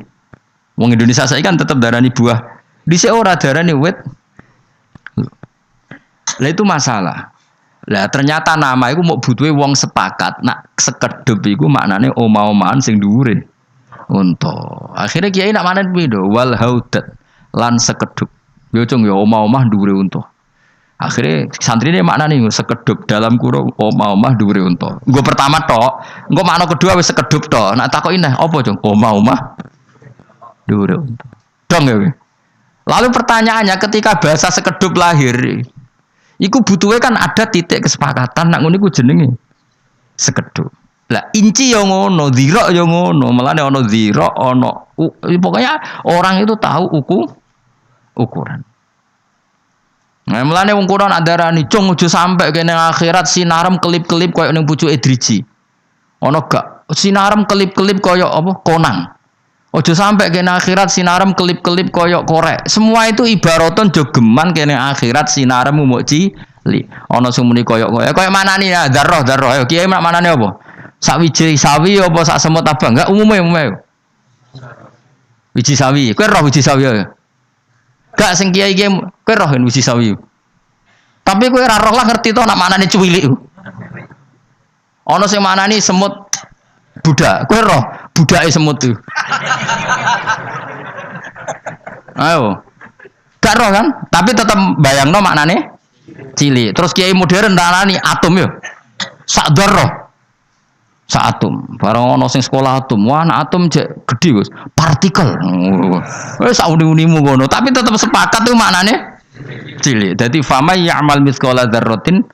Wong Indonesia saiki kan tetap darani buah. Dhisik ora darani wit. Lah itu masalah. Lah ternyata nama iku mau butuhe wong sepakat. Nak sekedhup iku maknane omah-omahan sing dhuwure unta. Akhire kiai nak manen pindho wal haudat lan sekedhup. Yo cung yo omah-omah dhuwure unta. Akhire santrine maknane sekedhup dalam kurung omah-omah dhuwure unta. Nggo pertama tok, engko makna kedua wis sekedhup tok. Nak takoki neh apa cung? Omah-omah dhuwure unta. Dong ya. Lalu pertanyaannya ketika bahasa sekedhup lahir, iku butuhnya kan ada titik kesepakatan nak ngono iku jenenge sekedhup. Lah inci yo ngono, dhira yo ngono, melane ana dhira, ana pokoknya orang itu tahu ukuran. Nah, melane wong Quran andarani cung aja sampe kene akhirat sinarem kelip-kelip koyo ning pucuke driji. Ana gak sinarem kelip-kelip koyo apa? Konang. Ojo sampai kene akhirat sinarem kelip-kelip koyok korek. Semua itu ibaraton jogeman kene akhirat sinarem muk cilik. Ana sing muni koyok manane ya dzarrah. Ayo kiai manane apa? Sak wiji sawi apa sak semut abang? Enggak umume. Wiji sawi. Kowe roh wiji sawi ya? Gak sing kiai kowe roh wiji sawi. Tapi kowe ora roh lah ngerti to nak manane cuwilik. Ana sing manani semut budak. Kowe roh budake semut tuh. Ayo. Gak roh kan? Tapi tetap bayangno maknane cilik. Terus kiai modern ndarani atom yo. Sak dzarrah. Sak atom. Barang ono sing sekolah atom. Wah, anak atom jek gedhi, Gus. Partikel. Wis sak uni-unimu ngono, tapi tetap sepakat tuh maknane cilik. Dadi fama ya'mal mithqala dzarratin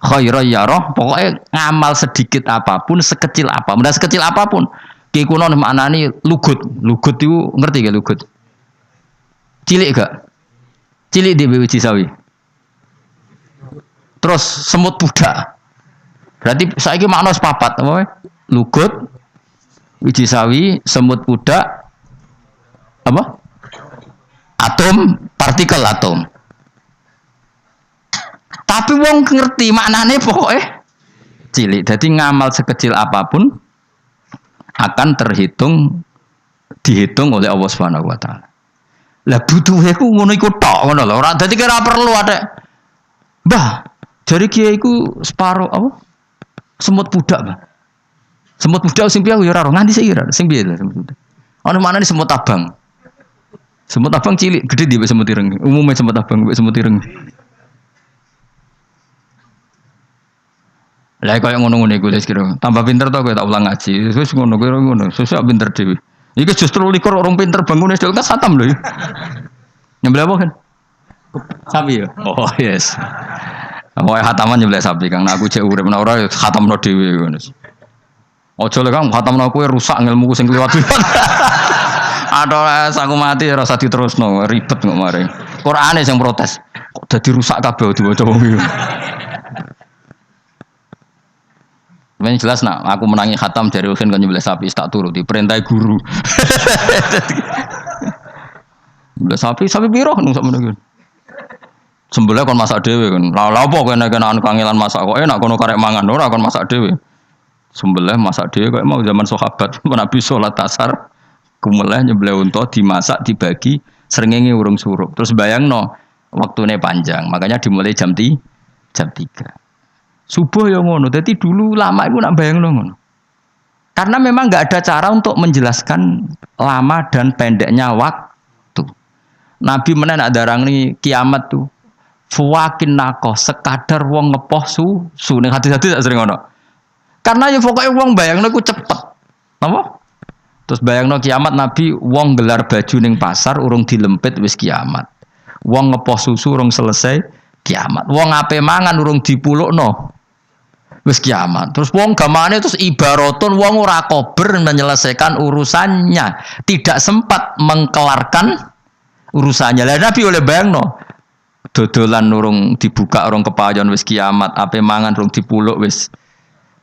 khairan yarah. Pokoknya ngamal sedikit apapun, sekecil apapun, dan sekecil apapun. Ki kuno maknane lugut. Lugut itu ngerti gak lugut? Cilik gak? Cilik di biji sawi. Terus semut budak. Berarti saiki makna sepapat apa? Lugut, biji sawi, semut budak, apa? atom, partikel atom. Tapi wong ngerti maknane pokoknya cilik. Jadi ngamal sekecil apapun akan dihitung oleh Allah Subhanahu wa taala. Lah butuhe ku ngono iku tok ngono lho. Ora dadi kira perlu ada. Mbah, jare kiai iku separo apa? Semut budak, Mbah. Semut budak sing piye ya ora nganti saiki ora. Sing piye semut budak? Ana maknane semut abang. Semut abang cilik, gede di semut ireng. Umumnya semut abang, semut ireng. Lah kaya ngono-ngono iku wis kira. Tambah pinter to kowe tak ulang ngaji. Wis ngono kowe ngono. Sesuk pinter dhewe. Iki justru likur orang pinter bangun wis kan khatam lho. Nyembelih apa kan? Sapi ya. Oh yes. Pokoke khataman nyembelih sapi Kang. Nah, aku cek urip nek ora khatamno dhewe ngono. Ojo lek Kang khatamno kowe rusak ilmuku sing kliwat-kliwat. Aduh, aku mati rasa diterusno, ribet kok mare. Qur'ane sing protes. Kok dadi rusak kabeh diwaca wong iki. Men jelas nak aku menangi khatam dari Uhin kan nyembelih sapi tak turuti perintah guru. Nyembelih sapi piro nang sak meneh. Sembelih kon masak dhewe kan. Lah apa kene kenaan kangelan masak kok enak kono karek mangan ora kon masak dhewe. Sembelih masak dhewe kok mau zaman sahabat Nabi salat asar kumeleh nyembelih unta dimasak dibagi srengenge urung surup. Terus bayangno waktune panjang. Makanya dimulai jam 3. Subuh ya ngono. Jadi dulu lama itu nak bayangno ngono. Karena memang nggak ada cara untuk menjelaskan lama dan pendeknya waktu. Nabi mana nak darangi kiamat tuh. Fuwakin nako sekadar wong ngepoh su ning hati-hati tak sering ngono. Karena ya pokoknya wong bayangno ku cepet. Apa? Terus bayangno kiamat Nabi wong gelar baju ning pasar urung dilempit wis kiamat. Wong ngepoh susu urung selesai kiamat. Wong ape mangan urung dipulukno wis kiamat. Terus wong gamane terus ibaratun wong ora kober menyelesaikan urusannya, tidak sempat mengkelarkan urusannya. Lah Nabi oleh bayangno dodolan urung dibuka urung kepayon wis kiamat, ape mangan urung dipuluk wis.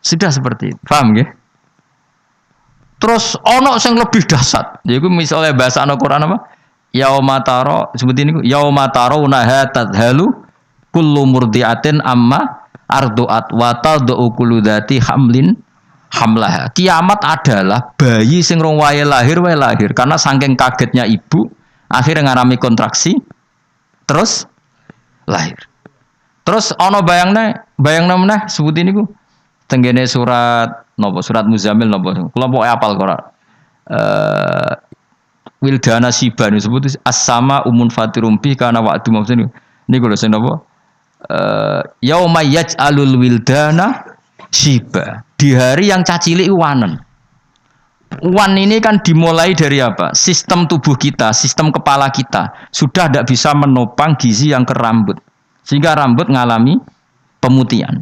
Sudah seperti itu. Paham nggih? Terus ono sing lebih dahsyat. Yaiku misalnya bahasa Al-Qur'an apa? Yaumataro seperti ini yaumataro naha tadhalu kullu murdiatin amma arduat wa tad'u kullu dzati hamlin hamlaha. Kiamat adalah bayi sing rong wae lahir karena saking kagetnya ibu akhirnya ngalami kontraksi terus lahir. Terus ana bayangna meneh sebutin niku tenggene surat napa surat Muzammil napa kula pokoke apal kok wildana siban disebut as-sama umun fatirum bi kana wa'du maksud niku lho sing napa yauma yaj'alul wildana shiba. Di hari yang cacilik wanen. Wan ini kan dimulai dari apa? Sistem tubuh kita, sistem kepala kita sudah tidak bisa menopang gizi yang ke rambut. Sehingga rambut mengalami pemutihan.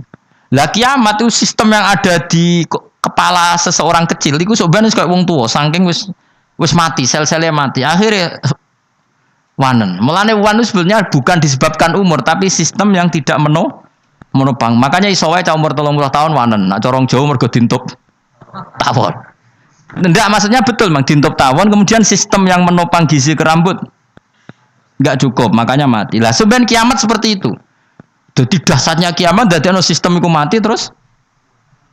Lah kiamat itu sistem yang ada di kepala seseorang kecil itu sebenarnya kayak wong tua, saking wis mati, sel-selnya mati. Akhirnya wanen. Mulane wan itu sebenarnya bukan disebabkan umur, tapi sistem yang tidak menopang. Makanya iso wae cah umur 30 tahun wanen. Nak corong Jawa mergo dintup tawon. Ndak maksudnya betul Mang dintup tawon kemudian sistem yang menopang gizi ke rambut enggak cukup, makanya mati. Lah sebenarnya kiamat seperti itu. Jadi dahsyatnya kiamat dadi ono sistem iku mati terus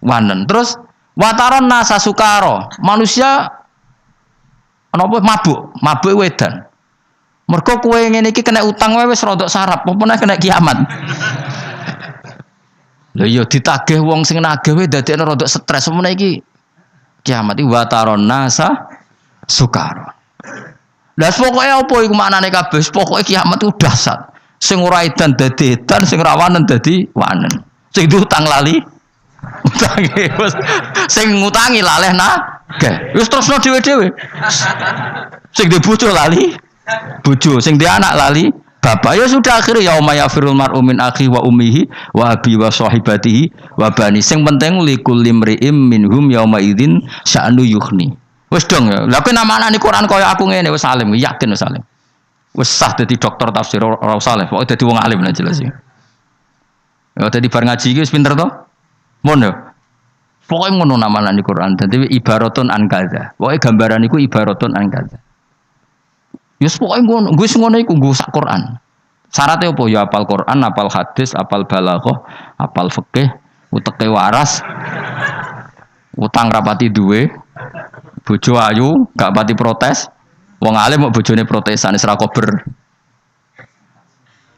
wanen. Terus wataron nasa sukaro. Manusia napa mabuk wedan. Mergo kowe ngene iki kena utang wae wis rodok sarap, apa meneh kena kiamat. Lha iya ditagih wong sing nagih wae dadekne rodok stres, apa meneh iki kiamat iki wataron nasa sukaro. Lah pokoke apa iku maknane kabeh? Pokoke kiamat itu dahsyat. Sing ora edan dadi edan, sing rawanen dadi wanen. Sing diutang lali utange wis sing ngutangi laleh nagih. Wis terusno dhewe-dhewe. Sing di bojo lali bojo, sing di anak lali bapak. Ya sudah akhirnya yauma yafirul mar'u min akhi wa ummihi wa abi wa sahibatihi wa bani. Sing penting likul limri'im minhum yauma idzin sya'nu yukhni. Wis dong ya. Lah kowe namakane Quran kaya aku ngene wis alim, yakin wis alim. Wis sah dadi dokter tafsir ora usah le, pokoke dadi wong alim lah jelas ya. Ya dadi bar ngaji iki wis pinter to? Mon yo. Pokoke ngono namakane Quran. Dadi ibaratun an kadza. Pokoke gambaran iku ibaratun an kadza. Ya pokoke ngono, gue ngono iku nggo sak Quran. Syaratnya apa? Ya apal Quran, apal hadis, apal balaghah, apal fikih, uteke waras, utang rapati duwe, bojo ayu, gak pati protes. Wong alim mau bojone protesan wis ra kober.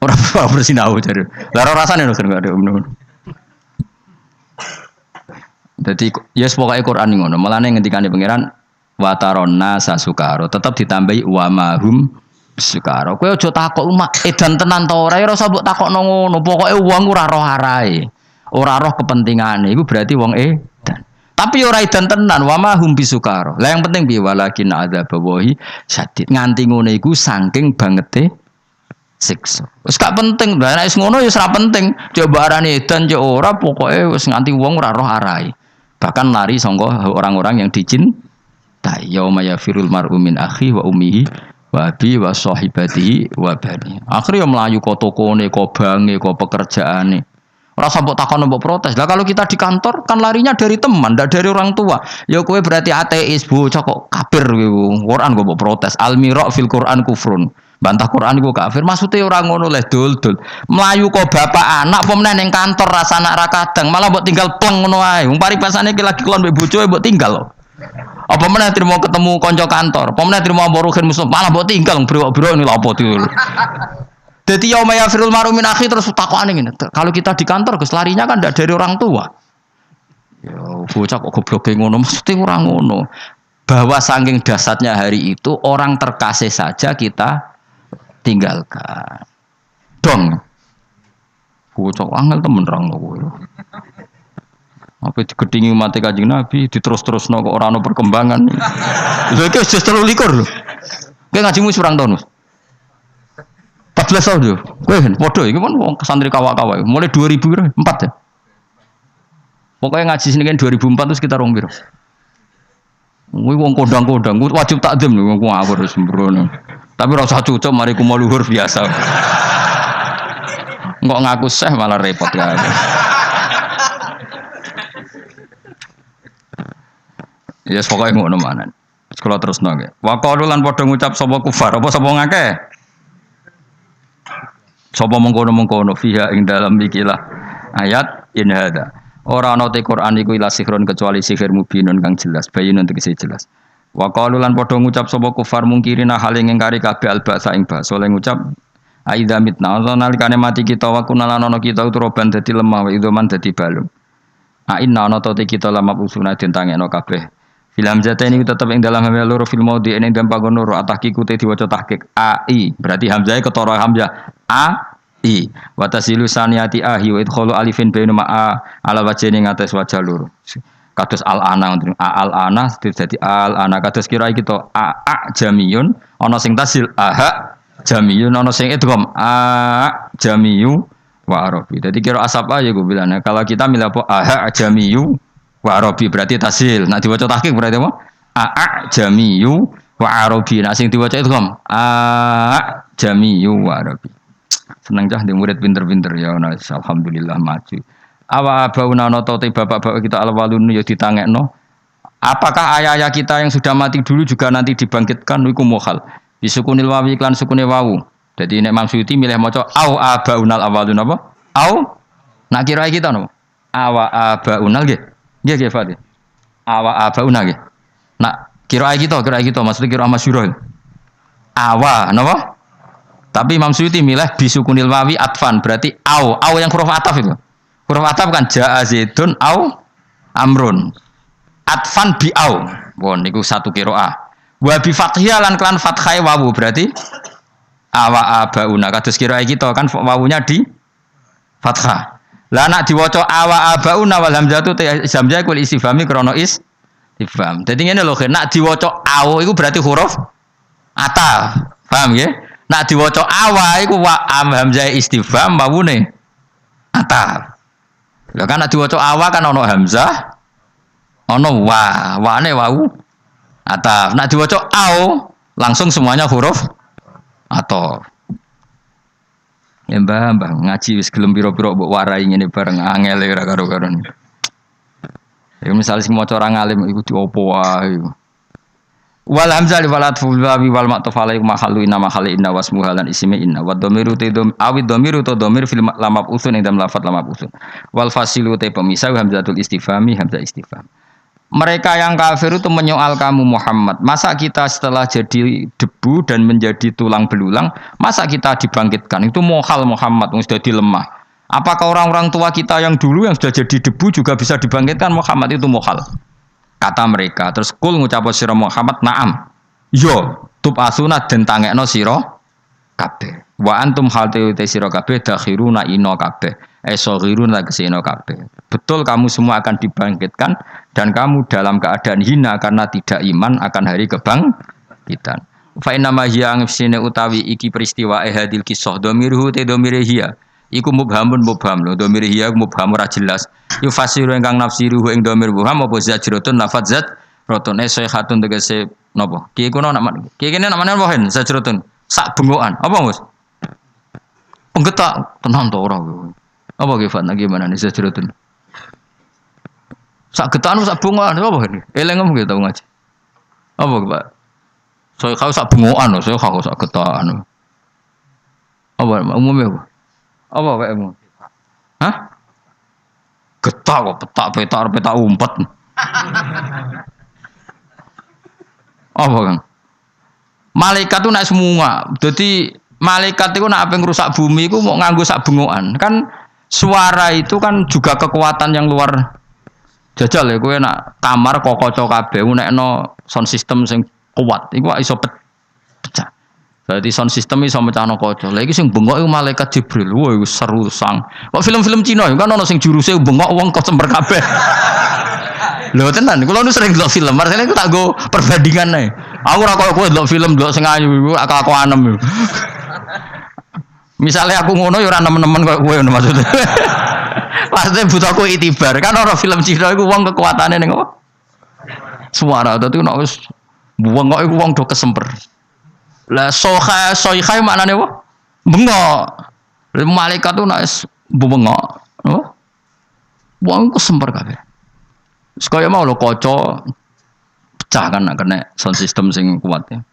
Ora bersinau jare. Lah ora rasane lho gak ada umno. Dadi ya pokoke Quran ngono. Mulane ngendikane pangeran wa taronna sasukaro tetep ditambahi wa mahum sukaro. Kowe aja takok umak edan tenan ta ora usah mbok takokno ngono. Pokoke wong ora roh arahe. Ora roh kepentingane. Iku berarti wong edan. Tapi ora edan tenan wa mahum bisukaro. Lah yang penting piye walakin adzabawahi syadid. Nganti ngono iku saking bangete siksa. Wis gak penting, lah nek wis ngono ya ora penting. Coba arane edan cek ora pokoke wis nganti wong ora roh arahe. Bahkan lari sangka orang-orang yang dicintai. Yauma yafirul mar'u min akhi wa ummihi wa abi wa sahibatihi wa bani. Akhire yo mlayu ka tokone, ka bange, ka pekerjaane. Ora sampe takon mbok protes. Lah kalau kita di kantor kan larinya dari teman, ndak dari orang tua. Ya kowe berarti ateis, bocah kok kafir kowe. Quran kok mbok protes. Al-mira fil Quran kufrun. Bantah Quran iku kafir. Maksudnya ora ngono leh dul-dul. Melayu kok bapak anak apa meneh ning kantor rasa anak ra kadang, malah mbok tinggal pleng ngono ae. Wong paripasane iki lagi kelon mbek bojoe mbok tinggal. Apa meneh trimo ketemu kanca kantor, apa meneh trimo amboruhin musuh, malah mbok tinggal brok-brok ini lha apa dul. Dadi yauma yafirul maru min akhi terus takokane ngene. Kalau kita di kantor Gus larinya kan ndak dari orang tua. Ya bocah kok gobloke ngono, maksudnya ora ngono. Bahwa saking dasarnya hari itu orang terkasih saja kita tinggalkan. Dong. Bocah angel temen rang kowe. Apa digedingi mati Kanjeng Nabi diterus-terusno kok ora ono perkembangan. Lha iki wis 13 lho. Kowe ngajimu surang tahun. 14 tahun yo. Kowe kan padha iki kan wong santri kawak-kawak. Mulai 2004 ya. Pokoknya ngaji sini kan 2004 terus kita rong piro. Kuwi wong kodang-kodang wajib takdim lho wong ngawur sembrono. Tapi ora usah cucuk mari kumo luhur biasa. Engkok ngaku seh malah repot ya. Ya pokoknya ngono manan. Sekolah terus nggih. Wa qalu lan padha ngucap sapa kufar apa sapa ngakeh. Sapa mengkono-mengkono fiha ing dalam ikilah ayat in hada. Ora ana te Quran iku ila sihrun kecuali sihir mubinun kang jelas, bayinun tegese jelas. Wa qalu lan padha ngucap sapa kufar mungkirina hal ing ngkari kabeh albasa ing basa oleh ngucap aidza mitna nalikane mati kita wa kunalan ana kita uturoban dadi lemah wa idoman dadi balung. Inna ana te kita lama usuna den tangekno kabeh. Fil hamzah ini tetep ing dalam hamzah loro fil maudi ing dalam panggon loro atahqiq te diwaca tahqiq ai berarti hamzah ketara hamzah i wa tasilu saniyati ahi wa idkhalu alifin baina ma ala wajhini ngates wajah loro kados al ana al ana dadi al ana kados kira kita jamiyun ana sing tasil aha jamiyun ana sing idgham jamiyu wa arabi dadi kira asapa ya gue bilang kalau kita milih apa aha jamiyu wa arabi berarti tasil. Nah diwaca tahqiq berarti apa? Jamiyu wa arabi. Nah sing diwaca itu kom jamiyu wa arabi. Seneng cah di murid pinter-pinter ya nah, alhamdulillah maju. Awa bauna nata te bapak-bapak kita alwalun ya ditangekno. Apakah ayah-ayah kita yang sudah mati dulu juga nanti dibangkitkan iku mukhal. Bisukunil wawi iklan sukune wawu. Jadi nek Imam Suyuti milih maca au abaunal awalun apa? Au nak kira kita no. Awa abaunal nggih. Nggih Fatih. Awa abauna nggih. Nak kira kita maksudnya kira masyhur. Awa napa? Tapi Imam Suyuti milih bisukunil wawi atfan berarti au yang huruf ataf itu. Huruf ataf kan jaa zaidun au amrun. Atfan bi au. Bon niku satu qiraah. Wa bi fathiyah lan klan fathai wawu berarti awa abauna kados kira kita kan wawunya di fathah. Lah nak diwaca awa abauna wal hamzatu hamzah kul istifhami krana istifham. Dadi ngene lho, nak diwaca au iku berarti huruf ataf. Paham nggih? Nak diwaca awa iku wa hamzah istifham wawune ataf. Lah kan nak diwaca awa kan ana hamzah ana wane wawu ataf. Nak diwaca au langsung semuanya huruf ataf. Ya mbah ngaji wis gelem pira-pira mbok warai ngene bareng angel ora karo-karon. Ya misale sing maca ora ngalim iku diopo wae. Wal hamzah li walat ful wawi wal ma'tuf alaihi mahallu inna mahalli inna wasmuha lan ismi inna wa dhamiru te awid dhamiru to dhamir fil lamab usun ing dalam lafaz lamab usun wal fasilu te pemisah hamzatul istifhami hamzah istifham. Mereka yang kafir itu menyoal kamu Muhammad, masa kita setelah jadi debu dan menjadi tulang belulang, masa kita dibangkitkan? Itu mohal Muhammad yang sudah dilemah. Apakah orang-orang tua kita yang dulu yang sudah jadi debu juga bisa dibangkitkan? Muhammad itu mohal. Kata mereka, terus kul ngucap sira Muhammad, "Na'am." Yo, tub asuna den tangekno sira kabeh. Wa antum hal te sira kabeh dakhiruna ino kabeh. Esoghiruna kesino kabeh. Betul kamu semua akan dibangkitkan dan kamu dalam keadaan hina karena tidak iman akan hari kebangkitan. Fa inna ma hiya sine utawi iki peristiwa hadil kisah dhamiruhu te dhamire hiya. Iku mubhamun mubham lho, dhamir hiya mubham ora jelas. Yu fasiru ingkang nafsiruhu ing dhamir mubham apa zajratun lafaz zat roton sayhatun tegese napa? Ki iku nama ki kene namane apa hen zajratun sak bengokan. Apa Mus? Penggetak tenan to ora kowe. Apa ki Fatna gimana nih zajratun? Sak getan sak bengokan apa hen? Eleng ngomong gitu ngaji. Apa Pak? Saya kau sak bengokan lho, saya kau sak getan. Apa umumnya apa? Apa kayakmu? Hah? Getak kok petak umpet. Apa kan? Malaikat itu naik semua. Jadi malaikat itu nak apa ngerusak bumi itu mau nganggo sak bengokan. Kan suara itu kan juga kekuatan yang luar jajal ya. Kowe nak kamar kok kaca kabeh nekno sound system sing kuat. Iku iso pecah. Berarti sound system iso mecahno kaca. Lah iki sing bengok iku malaikat Jibril. Wah iku seru sang. Kok film-film Cina kan ono sing juruse bengok wong kesemper kabeh. Lho tenan, kula nu sering delok film. Marsane iku tak go perbandingan ae. Aku ora koyo kowe delok film delok sing ayu iku aku anem. Misalnya aku ngono ya ora nemen-nemen koyo kowe maksudnya. Maksudnya butuh aku itibar. Kan ono film Cina iku wong kekuatane ning apa? Suara dadi nek wis buang kok iku wong do kesemper. Lah soikhai maknane apa? Bengok. Malaikat tuh nek bengok, oh. Wong kesemper kabeh. Sekaya mau lho kaca pecah kan nek kena sound system sing kuat ya.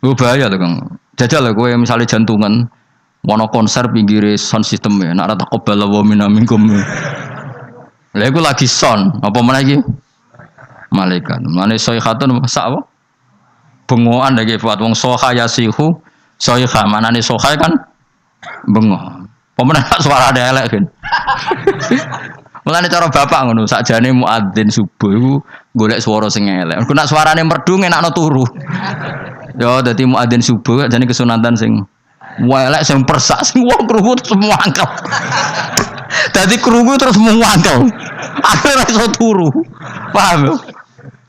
Yo bahaya to, Kang. Jajal lho kowe misale jantungan ono konser pinggire sound system ya, nek ora takobal wa minkum. Lah iku lagi sound, apa meneh iki? Malaikat. Mane soikhatun sak apa? Bengokan lagi buat wong soha yasihu soha manane soha kan bengok. Pemenang suara ada elek kan. Mulane cara bapak ngono sakjane muadzin subuh iku golek swara sing elek. Engko nek suarane merdu ngenakno turu. Yo dadi muadzin subuh jane kesunatan sing elek sing persak sing wong krungu terus muangkel. Dadi krungu terus muangkel. Akhire iso turu. Paham?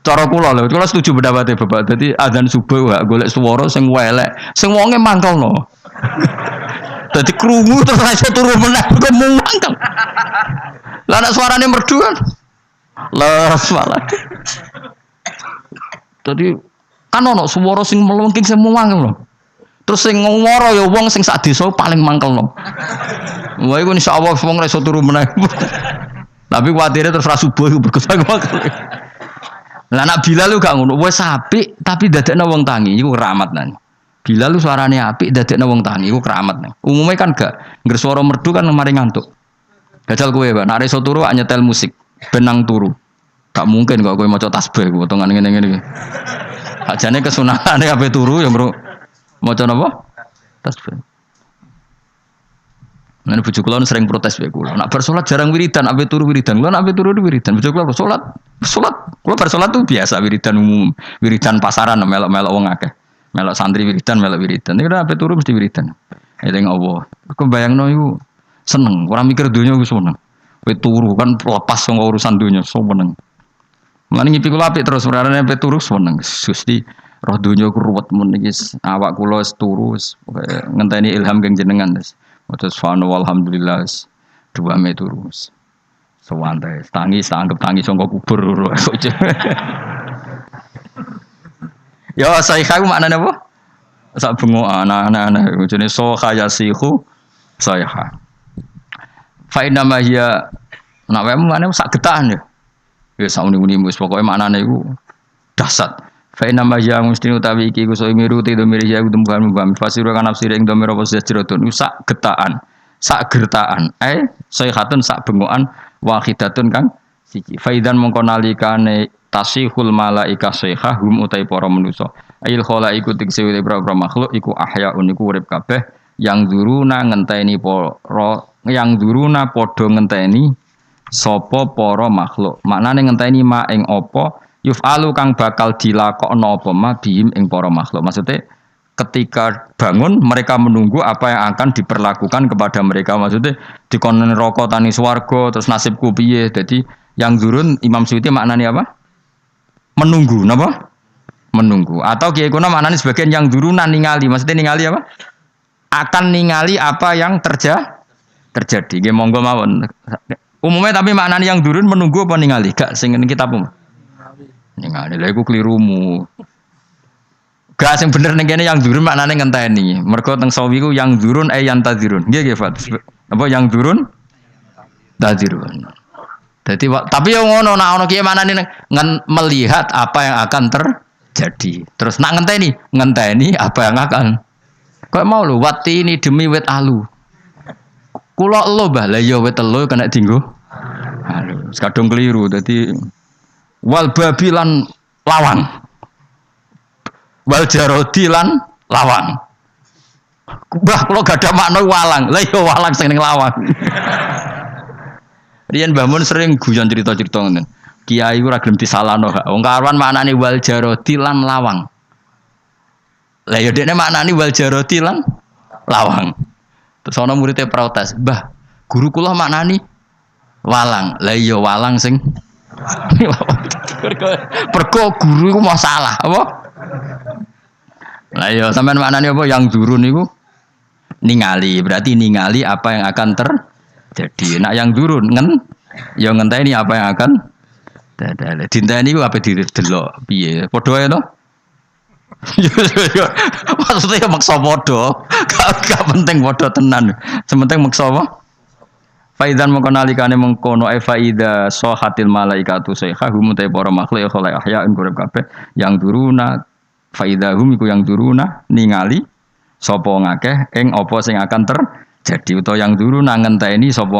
Cara kula lho, kula setuju pendapatnya Bapak. Dadi adzan subuh gak golek swara sing elek, sing wonge mangkelno. Dadi krungu terus ra iso turu meneh kok mangkel. Lah nek suarane merdu kan. Les malah. Dadi kan ono swara sing melengking sing mangkel lho. Terus sing ngwara ya wong sing sak desa paling mangkelno. Wah iku insyaallah wong ra iso turu meneh. Tapi kuwatire terus ra subuh iku berkesan-kesan. Lah anak Bilal lu gak ngono, wis apik tapi dadekno wong tangi iku keramat nang. Bilal lu suarane apik dadekno wong tangi iku keramat nang. Umume kan gak ngger swara merdu kan mari ngantuk. Gajal kowe, Pak, nek iso turu nyetel musik, benang turu. Gak mungkin kok kowe maca tasbih potongan ngene-ngene iki. Ajane kesunatane ape turu ya, Bro. Maca napa? Tasbih. Nah, bojo kula sering protes wae kula. Nak bar salat jarang wiridan, ape turu wiridan. Kula nak ape turu wiridan. Bojo kula salat. Kula bar salat tuh biasa wiridan umum, wiridan pasaran melok-melok wong akeh. Melok santri wiridan, melok wiridan. Nek ape turu mesti wiridan. Eling Allah. Kok bayangno iku seneng, ora mikir donya iku seneng. Kowe turu kan lepas saka urusan donya, seneng. Mulane ngipi kula apik terus perkara ape turu seneng. Gusti roh donya ku ruwet men iki awak kula wis turu ngenteni ilham kang jenengan wis. Maca subhanallah alhamdulillah 2 meter terus. Sewantai tangis anggap tangis sangka kubur. Ya sayha ku maknane apa? Sak bengok anak-anak jenis soha yasihu sayha. Fa inna ma hiya nak wae maknane sak getahan ya. Ya sak muni-muni wis pokoke maknane iku dahsyat. Fa inna ma ya mustin utawi iki ku so miru te domir ya tumbuhan mubam fasiru kan nafsir ing domir apa sejrotun sak getaan sak gertaan sayhatun sak bengokan wahidatun kang siji faidan mongko nalikane tasihul malaika sayhah hum utai para manusa ail khala iku tikse boro makhluk iku ahyaun iku urip kabeh yang duruna ngenteni para yang duruna padha ngenteni sapa para makhluk maknane ngenteni ma ing apa yuf'alu kang bakal dilakokno apa ma bihim ing para makhluk. Maksudnya ketika bangun mereka menunggu apa yang akan diperlakukan kepada mereka. Maksudnya dikon neraka tani swarga terus nasibku piye. Jadi yang turun Imam Suyuti maknanya apa? Menunggu, napa? Menunggu. Atau kiai kuna maknanya sebagian yang turunan ningali. Maksudnya ningali apa? Akan ningali apa yang terjadi. Nggih monggo mawon. Umumnya tapi maknanya yang turun menunggu apa ningali? Gak sing kitab umum. Ningali lha iku klirumu. Gak sing bener ning kene yang durun maknane ngenteni. Mergo teng sawi ku yang durun yang tadirun. Nggih nggih Fat. Apa yang durun? Tadirun. Jadi tapi yo ngono nek ana kiye manane melihat apa yang akan terjadi. Terus nak ngenteni apa yang akan. Kok mau lho wati ini demi wit alu. Kula elo Mbah, lah ya wit elo kena dienggo. Aduh, kadung keliru dadi wal babilan lawang wal jarodi lan lawang Mbah kula gak ada makna walang lah ya walang sing ning lawang riyen Mbah Mun sering guyon cerita-cerita ngoten kiai ora gelem disalahno gak wong karuan maknane wal jarodi lan lawang lah ya dekne maknane wal jarodi lan lawang terus ana muridé protes Mbah guru kula maknani walang lah ya walang sing perko guru iku mau salah apa? Lah ya sampean maknane apa yang durun niku ningali berarti ningali apa yang akan terjadi. Nak yang durun ya ngenteni apa yang akan terjadi. Dinteni iku apa didelok piye? Padha ae to? Maksudnya maksa padha. Gak penting padha tenan. Sementing maksa apa? Faidan mengko nalikane mengkono faida sahatil malaikatu sayhahum ta para makhluk khala ahya ing urip kabeh yang duruna faidahum iku yang duruna ningali sapa ngakeh ing apa sing akan terjadi utawa yang duruna ngenteni sapa